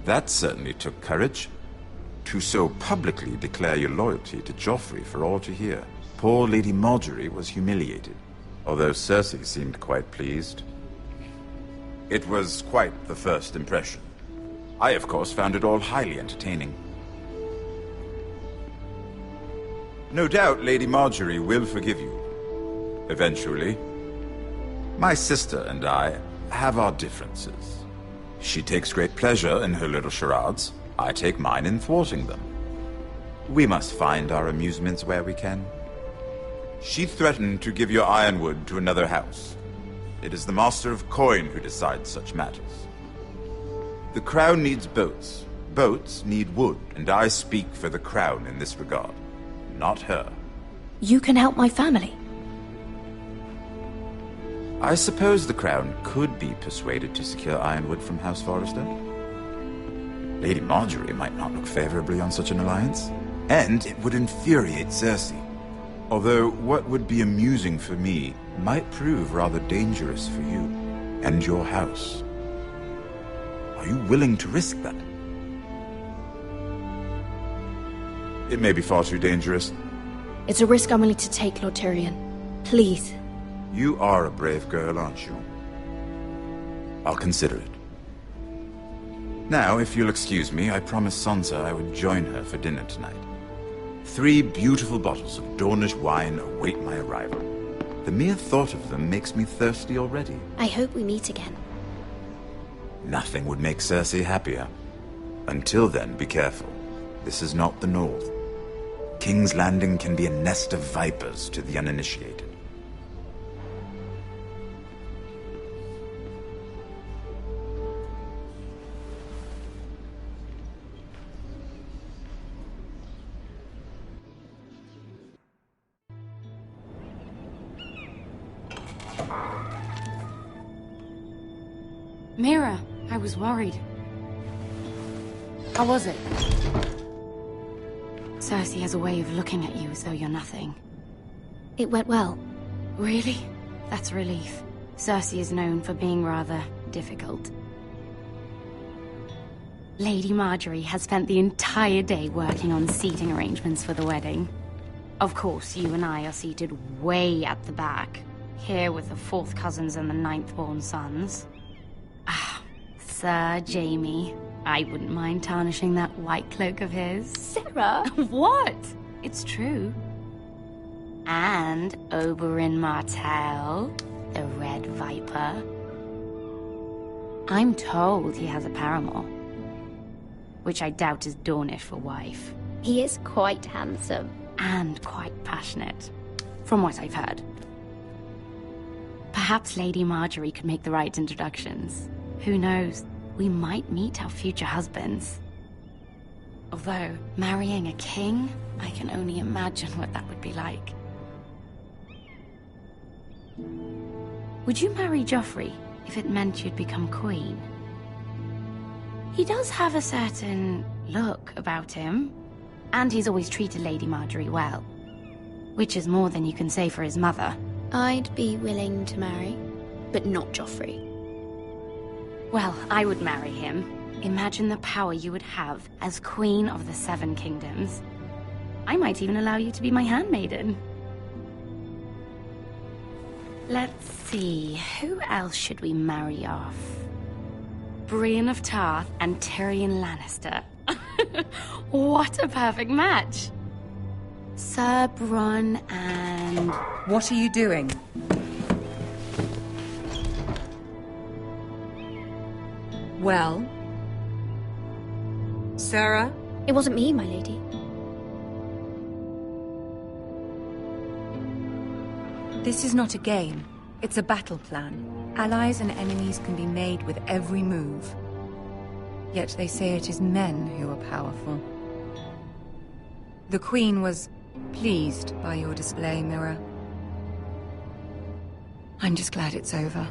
That certainly took courage. To so publicly declare your loyalty to Joffrey for all to hear. Poor Lady Margaery was humiliated, although Cersei seemed quite pleased. It was quite the first impression. I, of course, found it all highly entertaining. No doubt Lady Margaery will forgive you. Eventually. My sister and I have our differences. She takes great pleasure in her little charades. I take mine in thwarting them. We must find our amusements where we can. She threatened to give your ironwood to another house. It is the Master of Coin who decides such matters. The Crown needs boats. Boats need wood, and I speak for the Crown in this regard. Not her. You can help my family. I suppose the Crown could be persuaded to secure ironwood from House Forrester. Lady Margaery might not look favorably on such an alliance, and it would infuriate Cersei. Although what would be amusing for me might prove rather dangerous for you and your house. Are you willing to risk that? It may be far too dangerous. It's a risk I'm willing to take, Lord Tyrion. Please. You are a brave girl, aren't you? I'll consider it. Now, if you'll excuse me, I promised Sansa I would join her for dinner tonight. 3 beautiful bottles of Dornish wine await my arrival. The mere thought of them makes me thirsty already. I hope we meet again. Nothing would make Cersei happier. Until then, be careful. This is not the North. King's Landing can be a nest of vipers to the uninitiated. Mira, I was worried. How was it? Cersei has a way of looking at you as though you're nothing. It went well. Really? That's a relief. Cersei is known for being rather difficult. Lady Margaery has spent the entire day working on seating arrangements for the wedding. Of course, you and I are seated way at the back, here with the 4th cousins and the 9th-born sons. Ah, Sir Jaime. I wouldn't mind tarnishing that white cloak of his. Sarah! What? It's true. And Oberyn Martell, the Red Viper. I'm told he has a paramour, which I doubt is Dornish for wife. He is quite handsome. And quite passionate, from what I've heard. Perhaps Lady Margaery could make the right introductions. Who knows? We might meet our future husbands. Although, marrying a king, I can only imagine what that would be like. Would you marry Joffrey if it meant you'd become queen? He does have a certain look about him, and he's always treated Lady Margaery well, which is more than you can say for his mother. I'd be willing to marry, but not Joffrey. Well, I would marry him. Imagine the power you would have as Queen of the 7 Kingdoms. I might even allow you to be my handmaiden. Let's see, who else should we marry off? Brienne of Tarth and Tyrion Lannister. What a perfect match! Sir Bronn and... What are you doing? Well? Sarah? It wasn't me, my lady. This is not a game. It's a battle plan. Allies and enemies can be made with every move. Yet they say it is men who are powerful. The Queen was pleased by your display, Mira. I'm just glad it's over.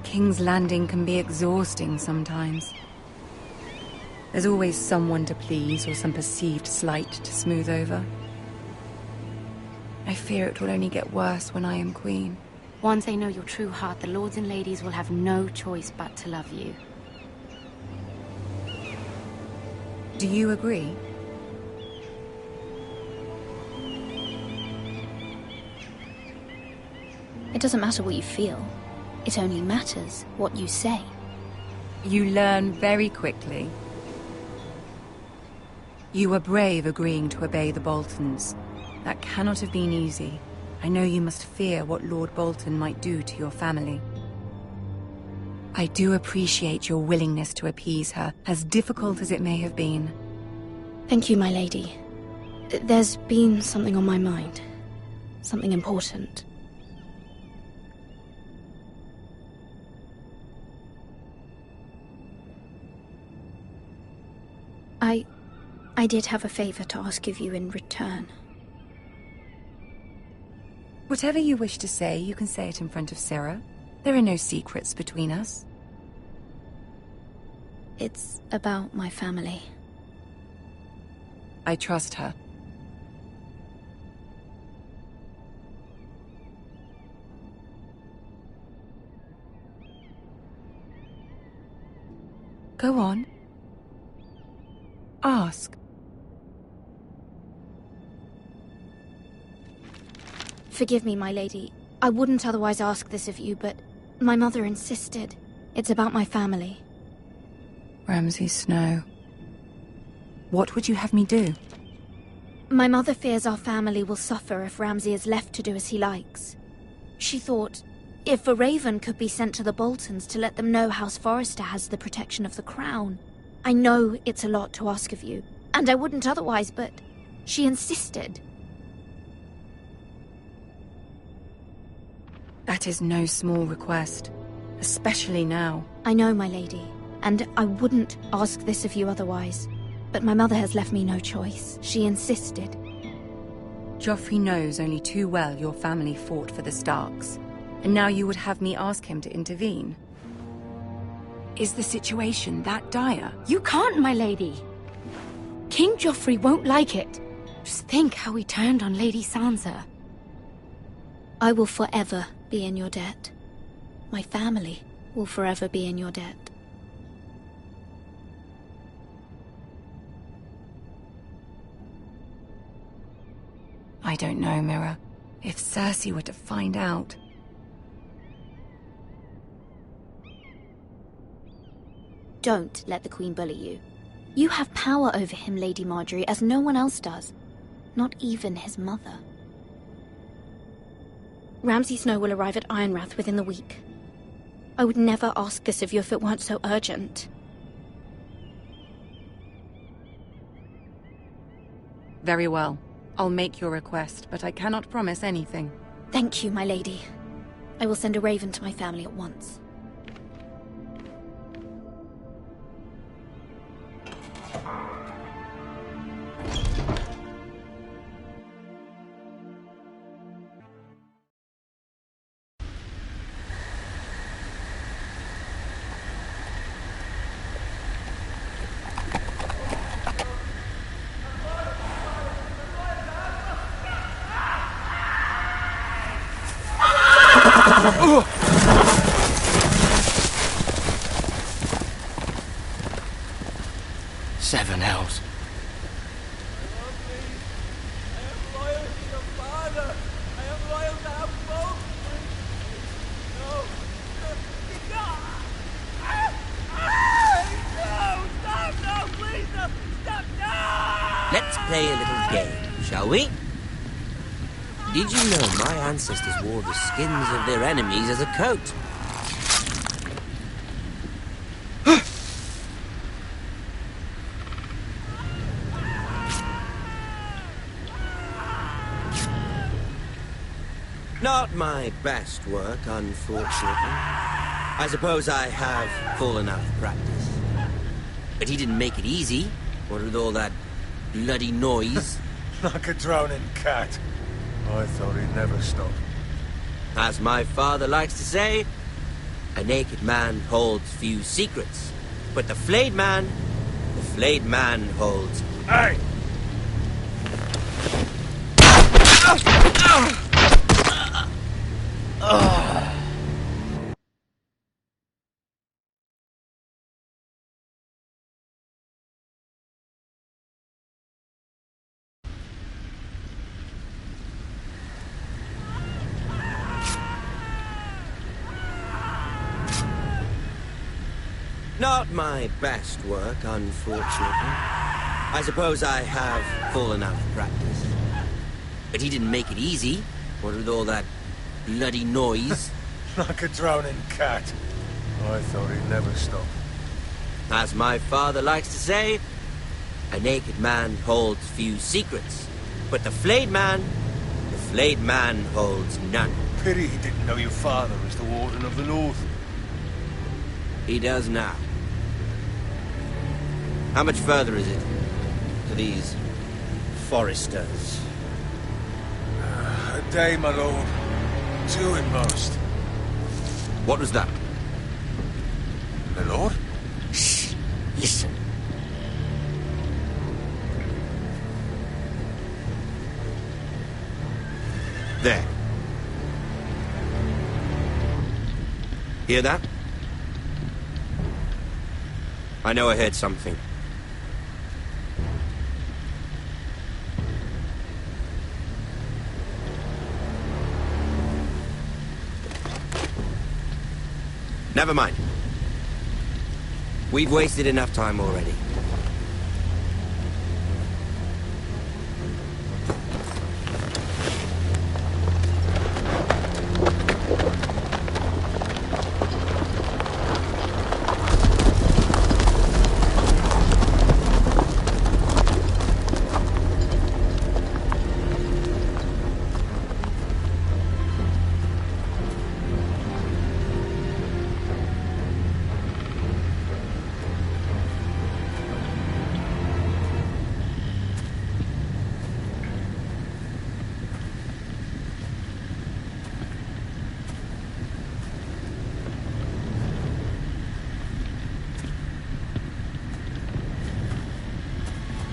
King's Landing can be exhausting sometimes. There's always someone to please or some perceived slight to smooth over. I fear it will only get worse when I am queen. Once they know your true heart, the lords and ladies will have no choice but to love you. Do you agree? It doesn't matter what you feel. It only matters what you say. You learn very quickly. You were brave agreeing to obey the Boltons. That cannot have been easy. I know you must fear what Lord Bolton might do to your family. I do appreciate your willingness to appease her, as difficult as it may have been. Thank you, my lady. There's been something on my mind. Something important. I did have a favor to ask of you in return. Whatever you wish to say, you can say it in front of Sarah. There are no secrets between us. It's about my family. I trust her. Go on. Ask. Forgive me, my lady. I wouldn't otherwise ask this of you, but my mother insisted. It's about my family. Ramsay Snow. What would you have me do? My mother fears our family will suffer if Ramsay is left to do as he likes. She thought, if a raven could be sent to the Boltons to let them know House Forrester has the protection of the crown. I know it's a lot to ask of you, and I wouldn't otherwise, but she insisted. That is no small request, especially now. I know, my lady, and I wouldn't ask this of you otherwise, but my mother has left me no choice. She insisted. Joffrey knows only too well your family fought for the Starks, and now you would have me ask him to intervene. Is the situation that dire? You can't, my lady. King Joffrey won't like it. Just think how he turned on Lady Sansa. I will forever be in your debt. My family will forever be in your debt. I don't know, Mira. If Cersei were to find out... Don't let the Queen bully you. You have power over him, Lady Marjorie, as no one else does. Not even his mother. Ramsay Snow will arrive at Ironrath within the week. I would never ask this of you if it weren't so urgent. Very well. I'll make your request, but I cannot promise anything. Thank you, my lady. I will send a raven to my family at once. Seven hells. Let's play a little game, shall we? Did you know my ancestors wore the skins of their enemies as a coat? Not my best work, unfortunately. I suppose I have fallen out of practice. But he didn't make it easy, what with all that bloody noise. Like a drowning cat. I thought he'd never stop. As my father likes to say, a naked man holds few secrets. But the flayed man flayed man holds... Hey! Not my best work, unfortunately. I suppose I have fallen out of practice. But he didn't make it easy, what with all that bloody noise. Like a drowning cat. I thought he'd never stop. As my father likes to say, a naked man holds few secrets. But the flayed man holds none. Pity he didn't know your father was the Warden of the North. He does now. How much further is it to these foresters? A day, my lord. 2 at most. What was that? My lord? Shh! Listen. There. Hear that? I know I heard something. Never mind. We've wasted enough time already.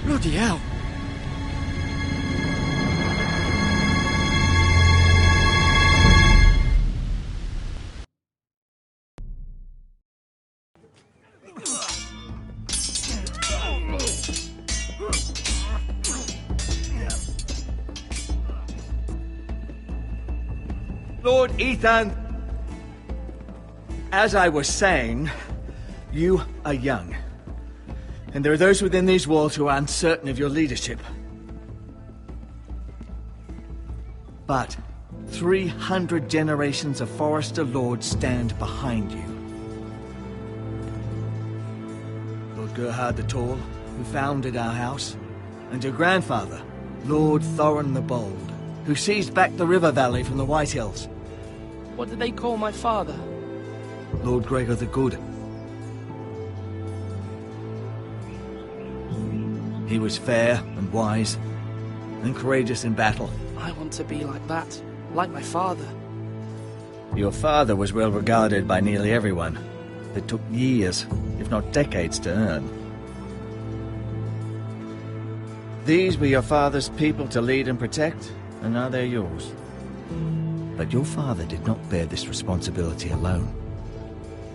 Bloody hell. Lord Ethan, as I was saying, you are young. And there are those within these walls who are uncertain of your leadership. But 300 generations of Forester Lords stand behind you. Lord Gerhard the Tall, who founded our house, and your grandfather, Lord Thorin the Bold, who seized back the river valley from the White Hills. What did they call my father? Lord Gregor the Good. He was fair and wise, and courageous in battle. I want to be like that, like my father. Your father was well regarded by nearly everyone. It took years, if not decades, to earn. These were your father's people to lead and protect, and now they're yours. But your father did not bear this responsibility alone.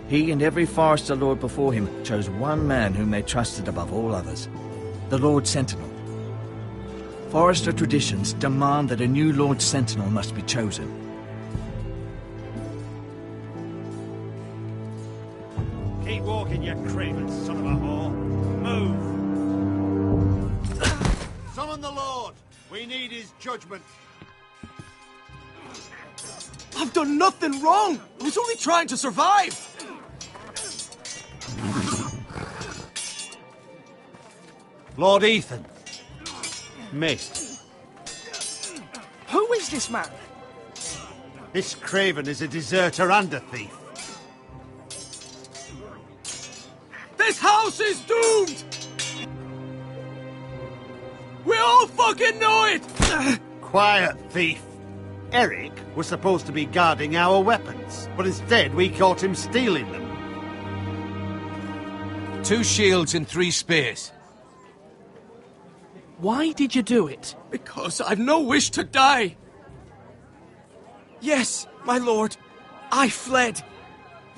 He and every Forester Lord before him chose one man whom they trusted above all others. The Lord Sentinel. Forester traditions demand that a new Lord Sentinel must be chosen. Keep walking, you craven son of a whore. Move! Summon the Lord! We need his judgment. I've done nothing wrong! I was only trying to survive! Lord Ethan. Missed. Who is this man? This craven is a deserter and a thief. This house is doomed! We all fucking know it! Quiet, thief. Eric was supposed to be guarding our weapons, but instead we caught him stealing them. 2 shields and 3 spears. Why did you do it? Because I've no wish to die. Yes, my lord. I fled.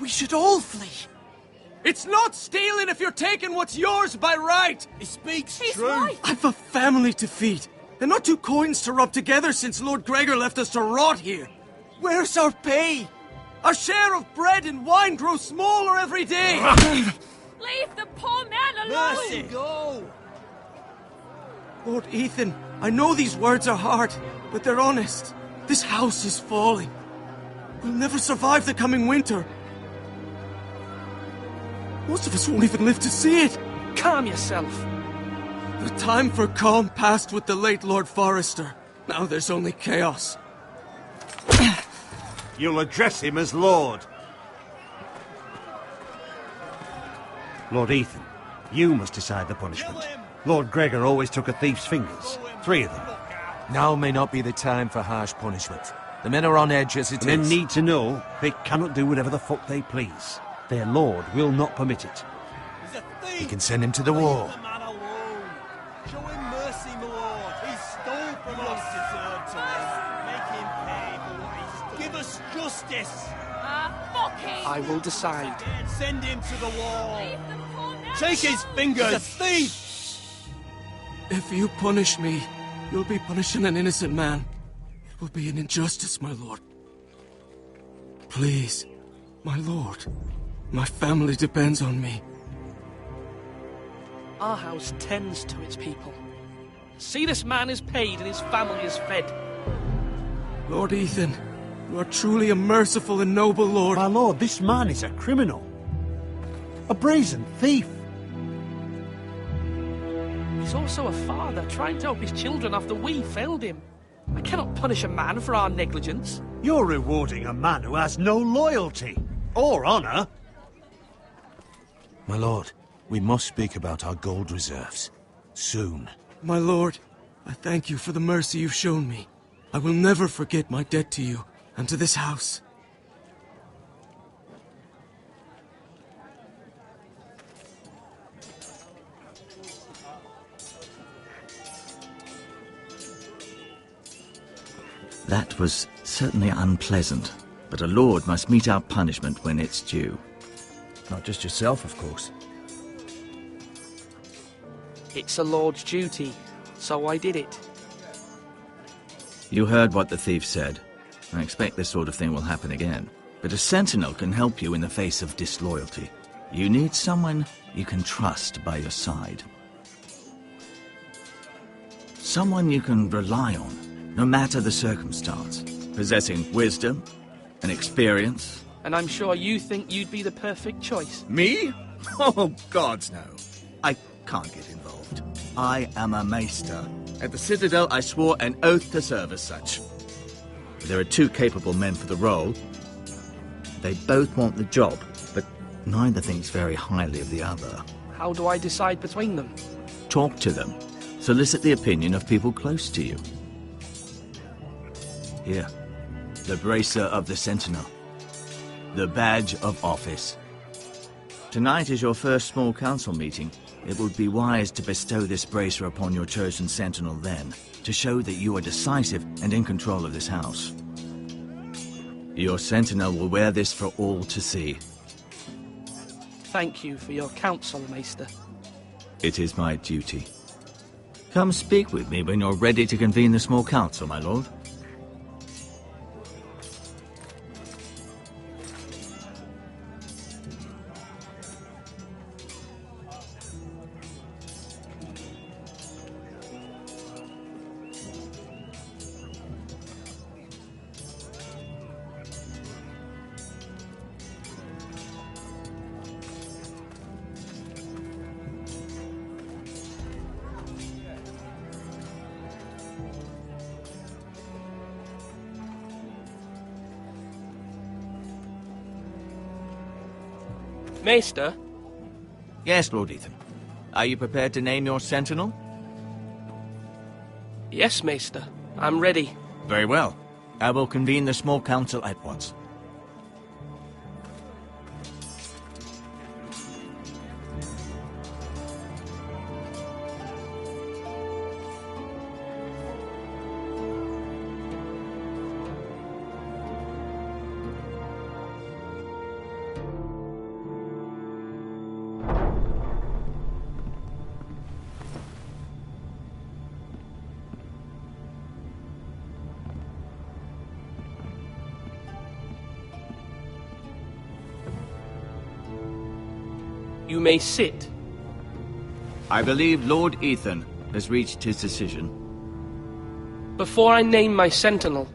We should all flee. It's not stealing if you're taking what's yours by right. He speaks He's true. right. I've a family to feed, and not two coins to rub together since Lord Gregor left us to rot here. Where's our pay? Our share of bread and wine grows smaller every day. Leave the poor man alone! Mercy, go! Lord Ethan, I know these words are hard, but they're honest. This house is falling. We'll never survive the coming winter. Most of us won't even live to see it. Calm yourself. The time for calm passed with the late Lord Forrester. Now there's only chaos. You'll address him as Lord. Lord Ethan, you must decide the punishment. Lord Gregor always took a thief's fingers. 3 of them. Now may not be the time for harsh punishment. The men are on edge as it is. Men need to know they cannot do whatever the fuck they please. Their lord will not permit it. We can send him to the war. Show him mercy, my lord. He stole from us. Deserved to live. Make him pay for what he stole. Give us justice. Fuck him! I will decide. Send him to the wall. Leave the poor man Take his alone. fingers. He's a thief! If you punish me, you'll be punishing an innocent man. It will be an injustice, my lord. Please, my lord. My family depends on me. Our house tends to its people. See, this man is paid and his family is fed. Lord Ethan, you are truly a merciful and noble lord. My lord, this man is a criminal. A brazen thief. He's also a father trying to help his children after we failed him. I cannot punish a man for our negligence. You're rewarding a man who has no loyalty or honor. My lord, we must speak about our gold reserves. Soon. My lord, I thank you for the mercy you've shown me. I will never forget my debt to you and to this house. That was certainly unpleasant, but a lord must mete out punishment when it's due. Not just yourself, of course. It's a lord's duty, so I did it. You heard what the thief said. I expect this sort of thing will happen again. But a sentinel can help you in the face of disloyalty. You need someone you can trust by your side. Someone you can rely on, no matter the circumstance. Possessing wisdom and experience. And I'm sure you think you'd be the perfect choice. Me? Oh, gods no. I can't get involved. I am a maester. At the Citadel, I swore an oath to serve as such. There are 2 capable men for the role. They both want the job, but neither thinks very highly of the other. How do I decide between them? Talk to them. Solicit the opinion of people close to you. Here, the bracer of the Sentinel. The badge of office. Tonight is your first small council meeting. It would be wise to bestow this bracer upon your chosen sentinel then, to show that you are decisive and in control of this house. Your sentinel will wear this for all to see. Thank you for your counsel, Maester. It is my duty. Come speak with me when you're ready to convene the small council, my lord. Maester? Yes, Lord Ethan. Are you prepared to name your sentinel? Yes, Maester. I'm ready. Very well. I will convene the small council at once. You may sit. I believe Lord Ethan has reached his decision. Before I name my sentinel,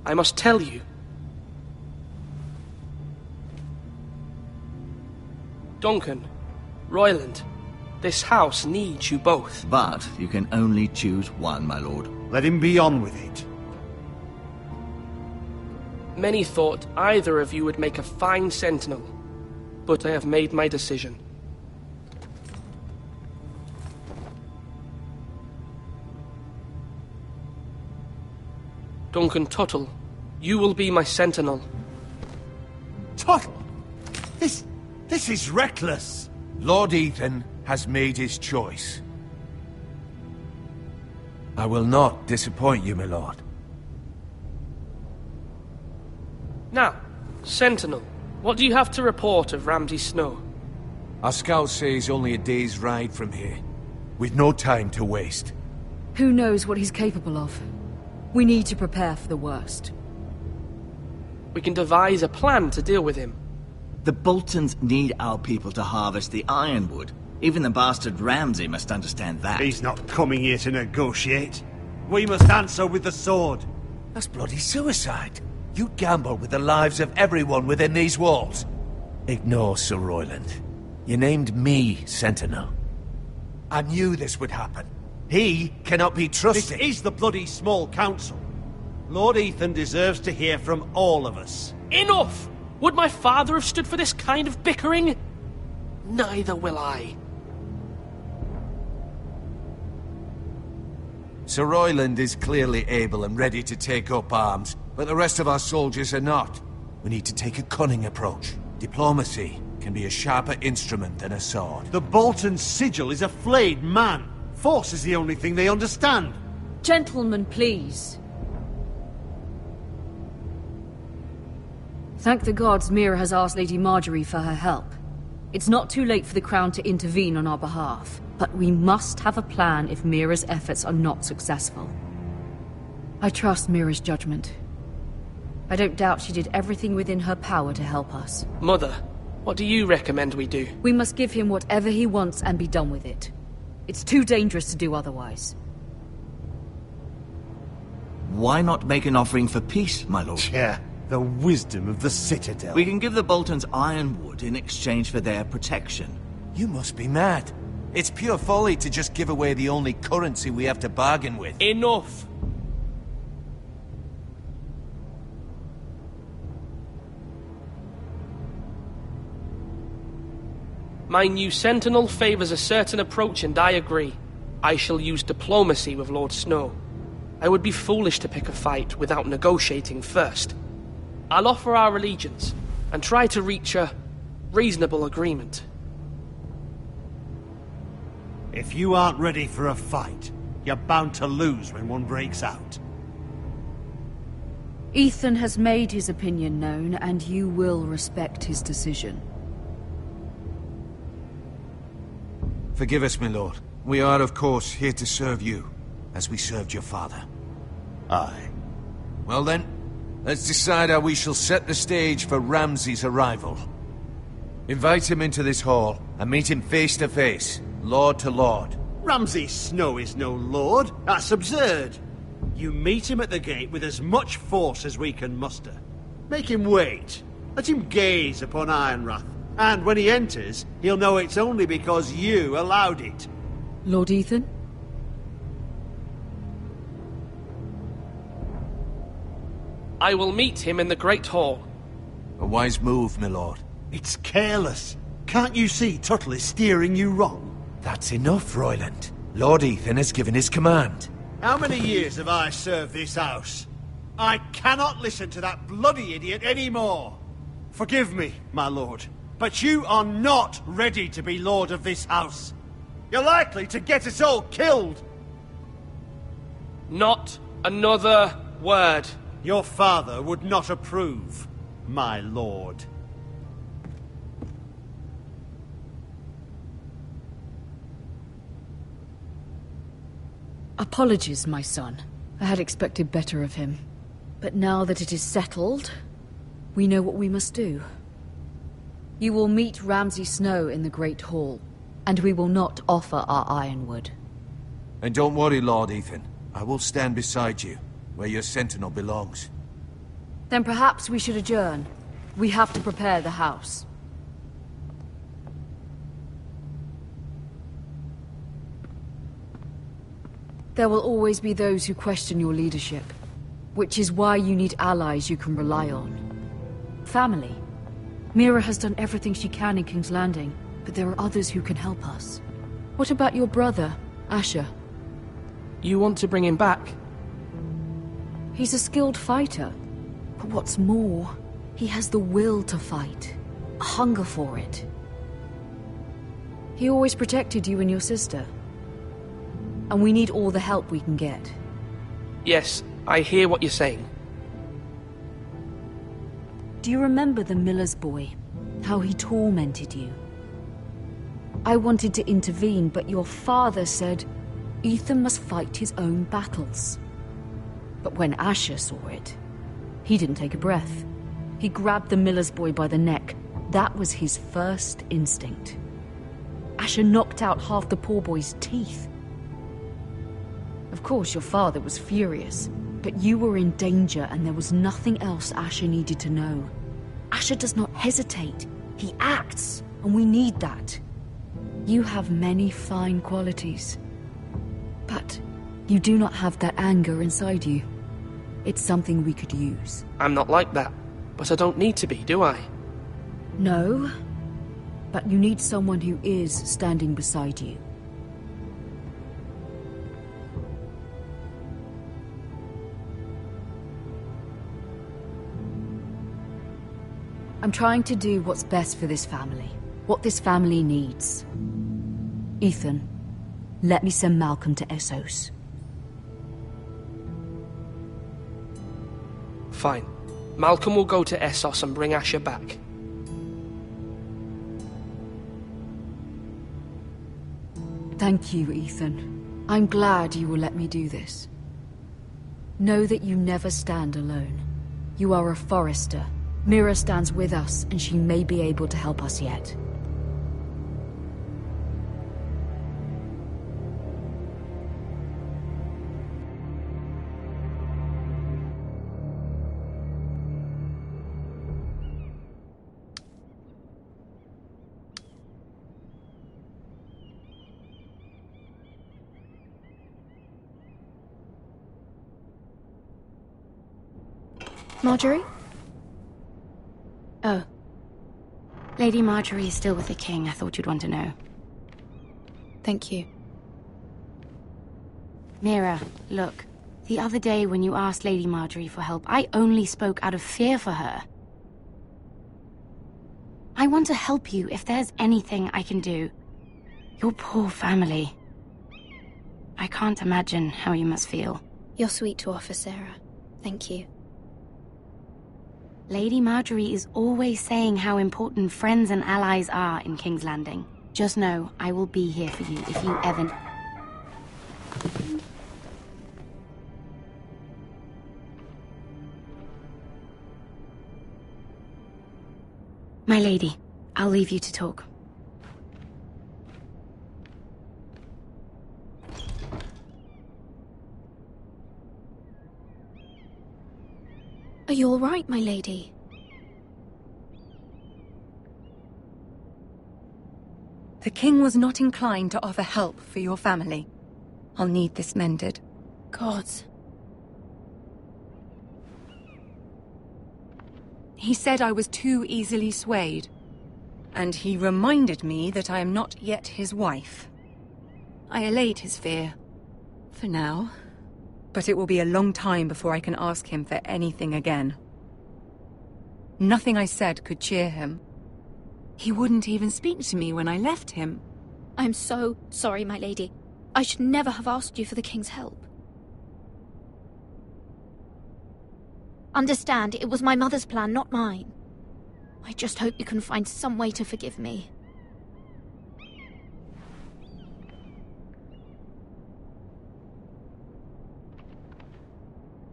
I must tell you. Duncan, Royland, this house needs you both. But you can only choose one, my lord. Let him be on with it. Many thought either of you would make a fine sentinel, but I have made my decision. Duncan Tuttle, you will be my sentinel. Tuttle? This is reckless. Lord Ethan has made his choice. I will not disappoint you, my lord. Now, sentinel, what do you have to report of Ramsay Snow? Our scouts say he's only a day's ride from here. We've no time to waste. Who knows what he's capable of? We need to prepare for the worst. We can devise a plan to deal with him. The Boltons need our people to harvest the ironwood. Even the bastard Ramsay must understand that. He's not coming here to negotiate. We must answer with the sword. That's bloody suicide. You gamble with the lives of everyone within these walls. Ignore Sir Royland. You named me Sentinel. I knew this would happen. He cannot be trusted. This is the bloody small council. Lord Ethan deserves to hear from all of us. Enough! Would my father have stood for this kind of bickering? Neither will I. Sir Royland is clearly able and ready to take up arms, but the rest of our soldiers are not. We need to take a cunning approach. Diplomacy can be a sharper instrument than a sword. The Bolton sigil is a flayed man. Force is the only thing they understand. Gentlemen, please. Thank the gods Mira has asked Lady Marjorie for her help. It's not too late for the Crown to intervene on our behalf, but we must have a plan if Mira's efforts are not successful. I trust Mira's judgment. I don't doubt she did everything within her power to help us. Mother, what do you recommend we do? We must give him whatever he wants and be done with it. It's too dangerous to do otherwise. Why not make an offering for peace, my lord? Yeah, the wisdom of the Citadel. We can give the Boltons ironwood in exchange for their protection. You must be mad. It's pure folly to just give away the only currency we have to bargain with. Enough! My new sentinel favors a certain approach, and I agree. I shall use diplomacy with Lord Snow. I would be foolish to pick a fight without negotiating first. I'll offer our allegiance, and try to reach a reasonable agreement. If you aren't ready for a fight, you're bound to lose when one breaks out. Ethan has made his opinion known, and you will respect his decision. Forgive us, my lord. We are, of course, here to serve you, as we served your father. Aye. Well then, let's decide how we shall set the stage for Ramsay's arrival. Invite him into this hall, and meet him face to face, lord to lord. Ramsay Snow is no lord. That's absurd. You meet him at the gate with as much force as we can muster. Make him wait. Let him gaze upon Ironrath. And when he enters, he'll know it's only because you allowed it. Lord Ethan? I will meet him in the Great Hall. A wise move, my lord. It's careless. Can't you see Tuttle is steering you wrong? That's enough, Royland. Lord Ethan has given his command. How many years have I served this house? I cannot listen to that bloody idiot anymore. Forgive me, my lord, but you are not ready to be lord of this house. You're likely to get us all killed. Not another word. Your father would not approve, my lord. Apologies, my son. I had expected better of him. But now that it is settled, we know what we must do. You will meet Ramsay Snow in the Great Hall, and we will not offer our ironwood. And don't worry, Lord Ethan. I will stand beside you, where your sentinel belongs. Then perhaps we should adjourn. We have to prepare the house. There will always be those who question your leadership, which is why you need allies you can rely on. Family. Mira has done everything she can in King's Landing, but there are others who can help us. What about your brother, Asher? You want to bring him back? He's a skilled fighter. But what's more, he has the will to fight. A hunger for it. He always protected you and your sister. And we need all the help we can get. Yes, I hear what you're saying. Do you remember the miller's boy? How he tormented you? I wanted to intervene, but your father said Ethan must fight his own battles. But when Asher saw it, he didn't take a breath. He grabbed the miller's boy by the neck. That was his first instinct. Asher knocked out half the poor boy's teeth. Of course, your father was furious, but you were in danger and there was nothing else Asher needed to know. Asher does not hesitate. He acts, and we need that. You have many fine qualities, but you do not have that anger inside you. It's something we could use. I'm not like that, but I don't need to be, do I? No, but you need someone who is standing beside you. I'm trying to do what's best for this family, what this family needs. Ethan, let me send Malcolm to Essos. Fine. Malcolm will go to Essos and bring Asher back. Thank you, Ethan. I'm glad you will let me do this. Know that you never stand alone. You are a Forester. Mira stands with us, and she may be able to help us yet. Marjorie? Oh. Lady Marjorie is still with the king. I thought you'd want to know. Thank you. Mira, look. The other day when you asked Lady Marjorie for help, I only spoke out of fear for her. I want to help you if there's anything I can do. Your poor family. I can't imagine how you must feel. You're sweet to offer, Sarah. Thank you. Lady Marjorie is always saying how important friends and allies are in King's Landing. Just know, I will be here for you if you ever... My lady, I'll leave you to talk. Are you all right, my lady? The king was not inclined to offer help for your family. I'll need this mended. Gods. He said I was too easily swayed. And he reminded me that I am not yet his wife. I allayed his fear. For now. But it will be a long time before I can ask him for anything again. Nothing I said could cheer him. He wouldn't even speak to me when I left him. I'm so sorry, my lady. I should never have asked you for the king's help. Understand, it was my mother's plan, not mine. I just hope you can find some way to forgive me.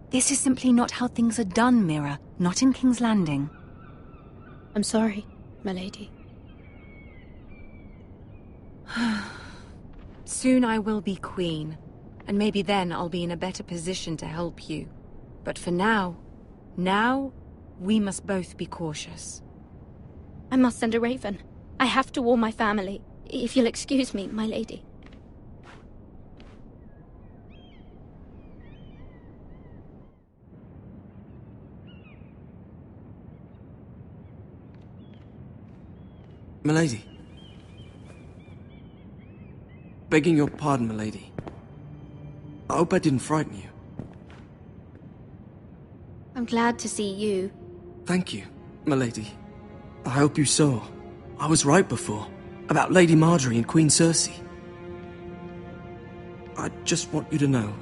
This is simply not how things are done, Mira. Not in King's Landing. I'm sorry. milady. Soon I will be queen, and maybe then I'll be in a better position to help you. But for now, we must both be cautious. I must send a raven. I have to warn my family. If you'll excuse me, my lady. Milady. Begging your pardon, milady. I hope I didn't frighten you. I'm glad to see you. Thank you, milady. I hope you saw. I was right before. About Lady Marjorie and Queen Cersei. I just want you to know,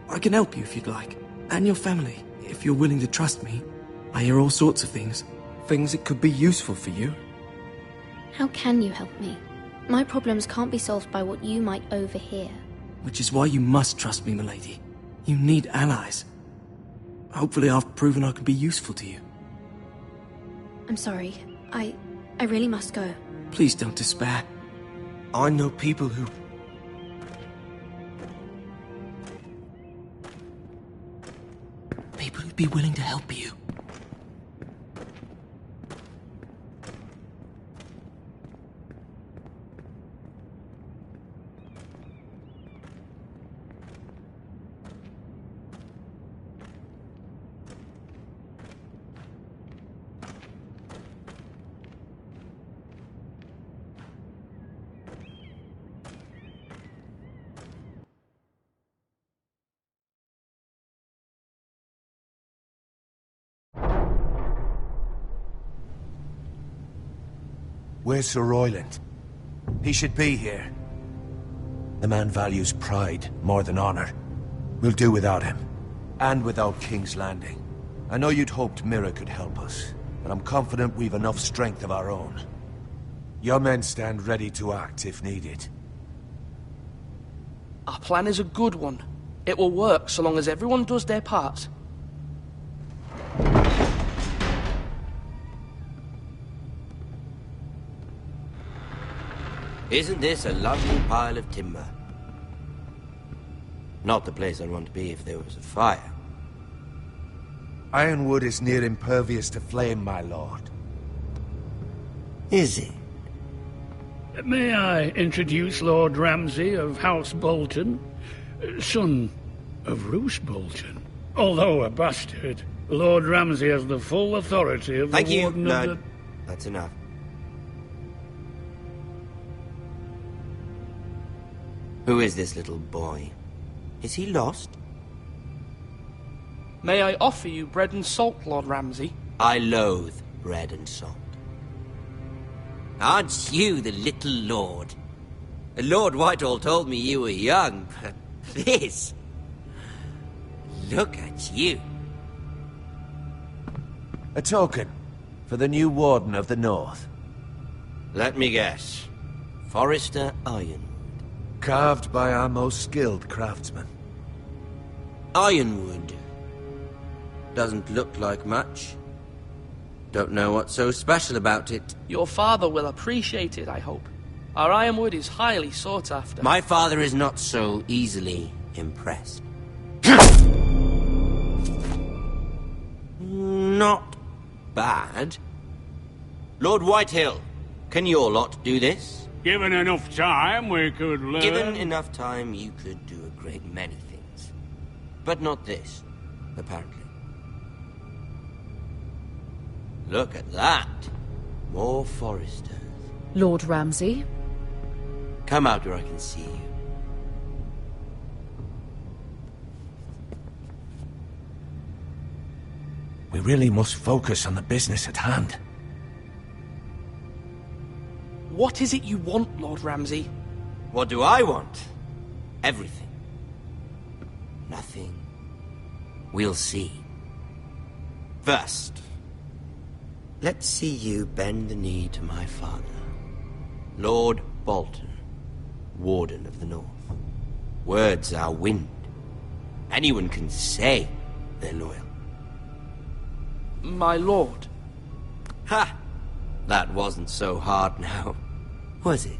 I can help you if you'd like. And your family, if you're willing to trust me. I hear all sorts of things. Things that could be useful for you. How can you help me? My problems can't be solved by what you might overhear. Which is why you must trust me, milady. You need allies. Hopefully I've proven I can be useful to you. I'm sorry. I really must go. Please don't despair. I know people who... People who'd be willing to help you. Where's Sir Royland? He should be here. The man values pride more than honor. We'll do without him. And without King's Landing. I know you'd hoped Mira could help us, but I'm confident we've enough strength of our own. Your men stand ready to act if needed. Our plan is a good one. It will work so long as everyone does their part. Isn't this a lovely pile of timber? Not the place I'd want to be if there was a fire. Ironwood is near impervious to flame, my lord. Is it? May I introduce Lord Ramsay of House Bolton, son of Roose Bolton. Although a bastard, Lord Ramsay has the full authority of Thank the you, Warden Lord. of the... That's enough. Who is this little boy? Is he lost? May I offer you bread and salt, Lord Ramsay? I loathe bread and salt. Aren't you the little lord? Lord Whitehall told me you were young, but this... Look at you. A token for the new Warden of the North. Let me guess. Forrester Ironwood. Carved by our most skilled craftsmen. Ironwood. Doesn't look like much. Don't know what's so special about it. Your father will appreciate it, I hope. Our ironwood is highly sought after. My father is not so easily impressed. Not bad. Lord Whitehill, can your lot do this? Given enough time, we could learn... Given enough time, you could do a great many things. But not this, apparently. Look at that. More Forresters. Lord Ramsay? Come out where I can see you. We really must focus on the business at hand. What is it you want, Lord Ramsay? What do I want? Everything. Nothing. We'll see. First, let's see you bend the knee to my father, Lord Bolton, Warden of the North. Words are wind. Anyone can say they're loyal. My lord. Ha! That wasn't so hard now, was it?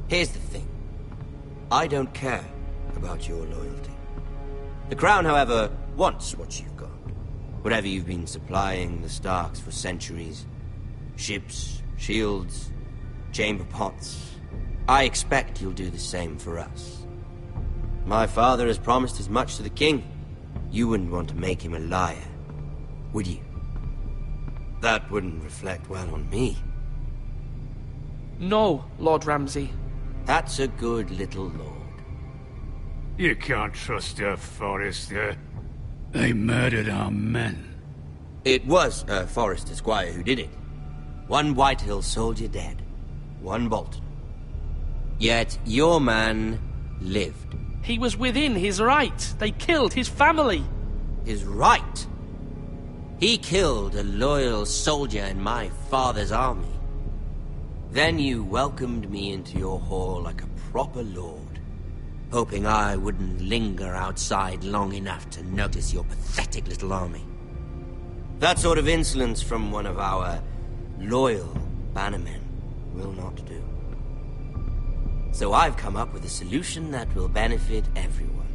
Here's the thing. I don't care about your loyalty. The Crown, however, wants what you've got. Whatever you've been supplying the Starks for centuries. Ships, shields, chamber pots. I expect you'll do the same for us. My father has promised as much to the king. You wouldn't want to make him a liar, would you? That wouldn't reflect well on me. No, Lord Ramsay. That's a good little lord. You can't trust her, Forrester. They murdered our men. It was a Forrester squire who did it. One Whitehill soldier dead. One Bolton. Yet your man lived. He was within his right. They killed his family. His right? He killed a loyal soldier in my father's army. Then you welcomed me into your hall like a proper lord, hoping I wouldn't linger outside long enough to notice your pathetic little army. That sort of insolence from one of our loyal bannermen will not do. So I've come up with a solution that will benefit everyone.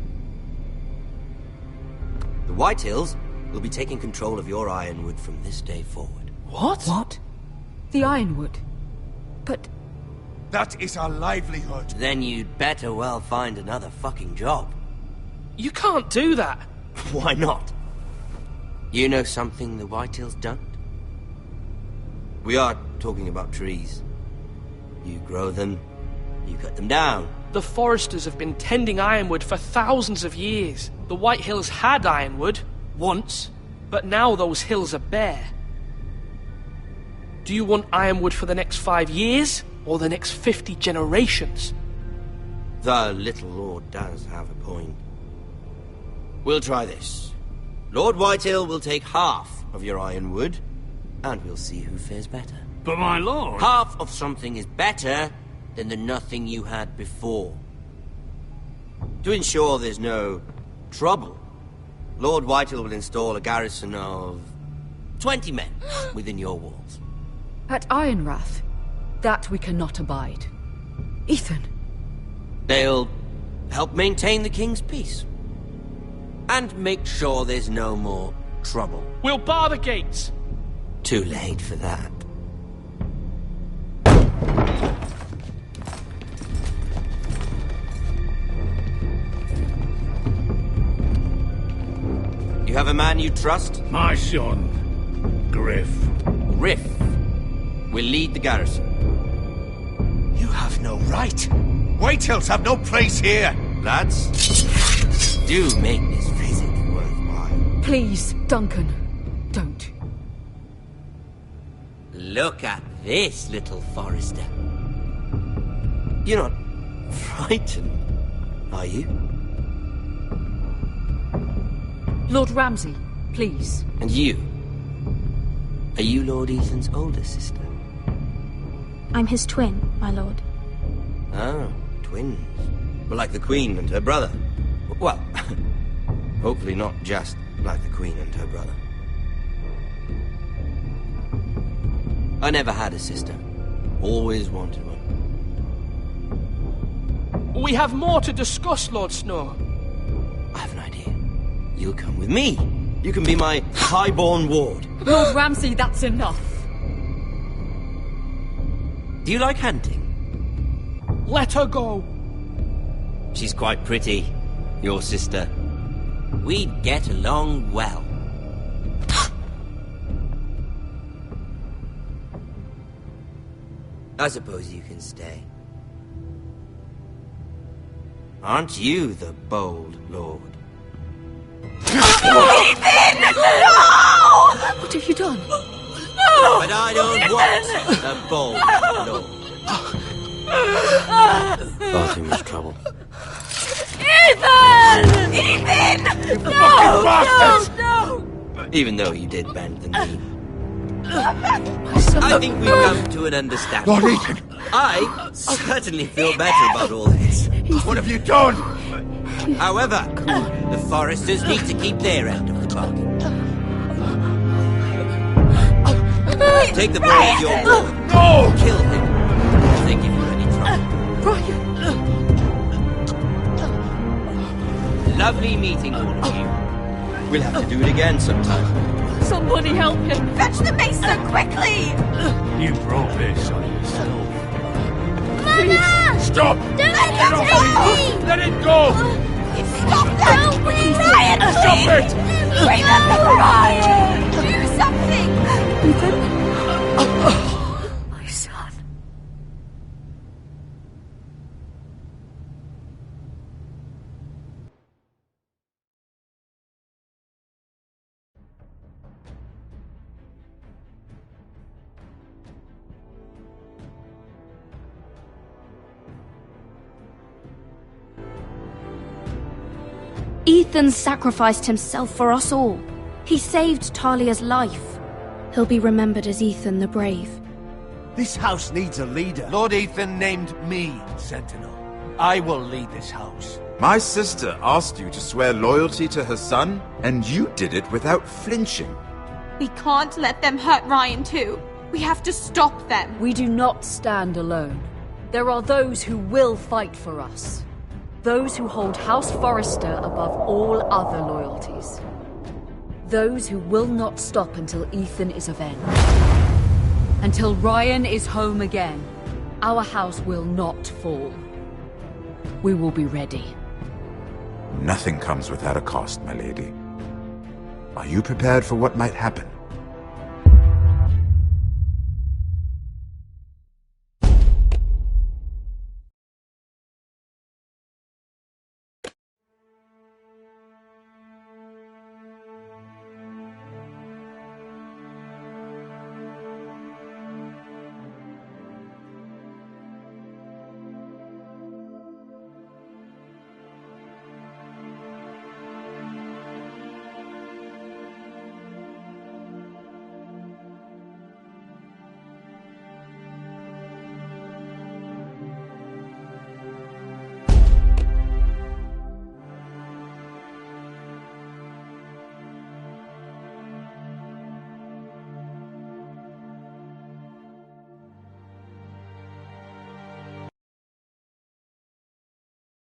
The Whitehills will be taking control of your Ironwood from this day forward. What? What? The Ironwood? But... That is our livelihood. Then you'd better well find another fucking job. You can't do that. Why not? You know something the Whitehills don't? We are talking about trees. You grow them, you cut them down. The Foresters have been tending Ironwood for thousands of years. The Whitehills had Ironwood, once, but now those hills are bare. Do you want Ironwood for the next 5 years, or the next 50 generations? The little lord does have a point. We'll try this. Lord Whitehill will take half of your Ironwood, and we'll see who fares better. But my lord... Half of something is better than the nothing you had before. To ensure there's no trouble, Lord Whitehill will install a garrison of 20 men within your walls. At Ironrath? That we cannot abide. Ethan. They'll help maintain the king's peace. And make sure there's no more trouble. We'll bar the gates. Too late for that. You have a man you trust? My son, Griff. Griff will lead the garrison. You have no right. Whitehills have no place here. Lads, do make this visit worthwhile. Please, Duncan, don't. Look at this, little Forrester. You're not frightened, are you? Lord Ramsay, please. And you? Are you Lord Ethan's older sister? I'm his twin, my lord. Oh, twins. Well, like the Queen and her brother. Well, hopefully not just like the Queen and her brother. I never had a sister. Always wanted one. We have more to discuss, Lord Snow. I have an idea. You'll come with me. You can be my highborn ward. Lord Ramsay, that's enough. Do you like hunting? Let her go. She's quite pretty, your sister. We'd get along well. I suppose you can stay. Aren't you the bold lord? Ethan! No! What have you done? No! But I don't want a bold lord. Far too much trouble. Ethan! Ethan! No! No! Even though you did bend the knee. I think we've come to an understanding. Lord Ethan! I certainly feel better about all this. What have you done? However, the Foresters need to keep their end of the bargain. Take the boy at your word. No! Kill him. If they give you any trouble. Lovely meeting all of you. We'll have to do it again sometime. Somebody help him! Fetch the mace so quickly! You brought this on yourself. Mama! Stop! Don't let him take me! Let it go! Stop that! Ryan, Stop it! Remember Ryan! Do something! My son. Ethan sacrificed himself for us all. He saved Talia's life. He'll be remembered as Ethan the Brave. This house needs a leader. Lord Ethan named me Sentinel. I will lead this house. My sister asked you to swear loyalty to her son, and you did it without flinching. We can't let them hurt Ryan too. We have to stop them. We do not stand alone. There are those who will fight for us. Those who hold House Forrester above all other loyalties. Those who will not stop until Ethan is avenged. Until Ryan is home again, our house will not fall. We will be ready. Nothing comes without a cost, my lady. Are you prepared for what might happen?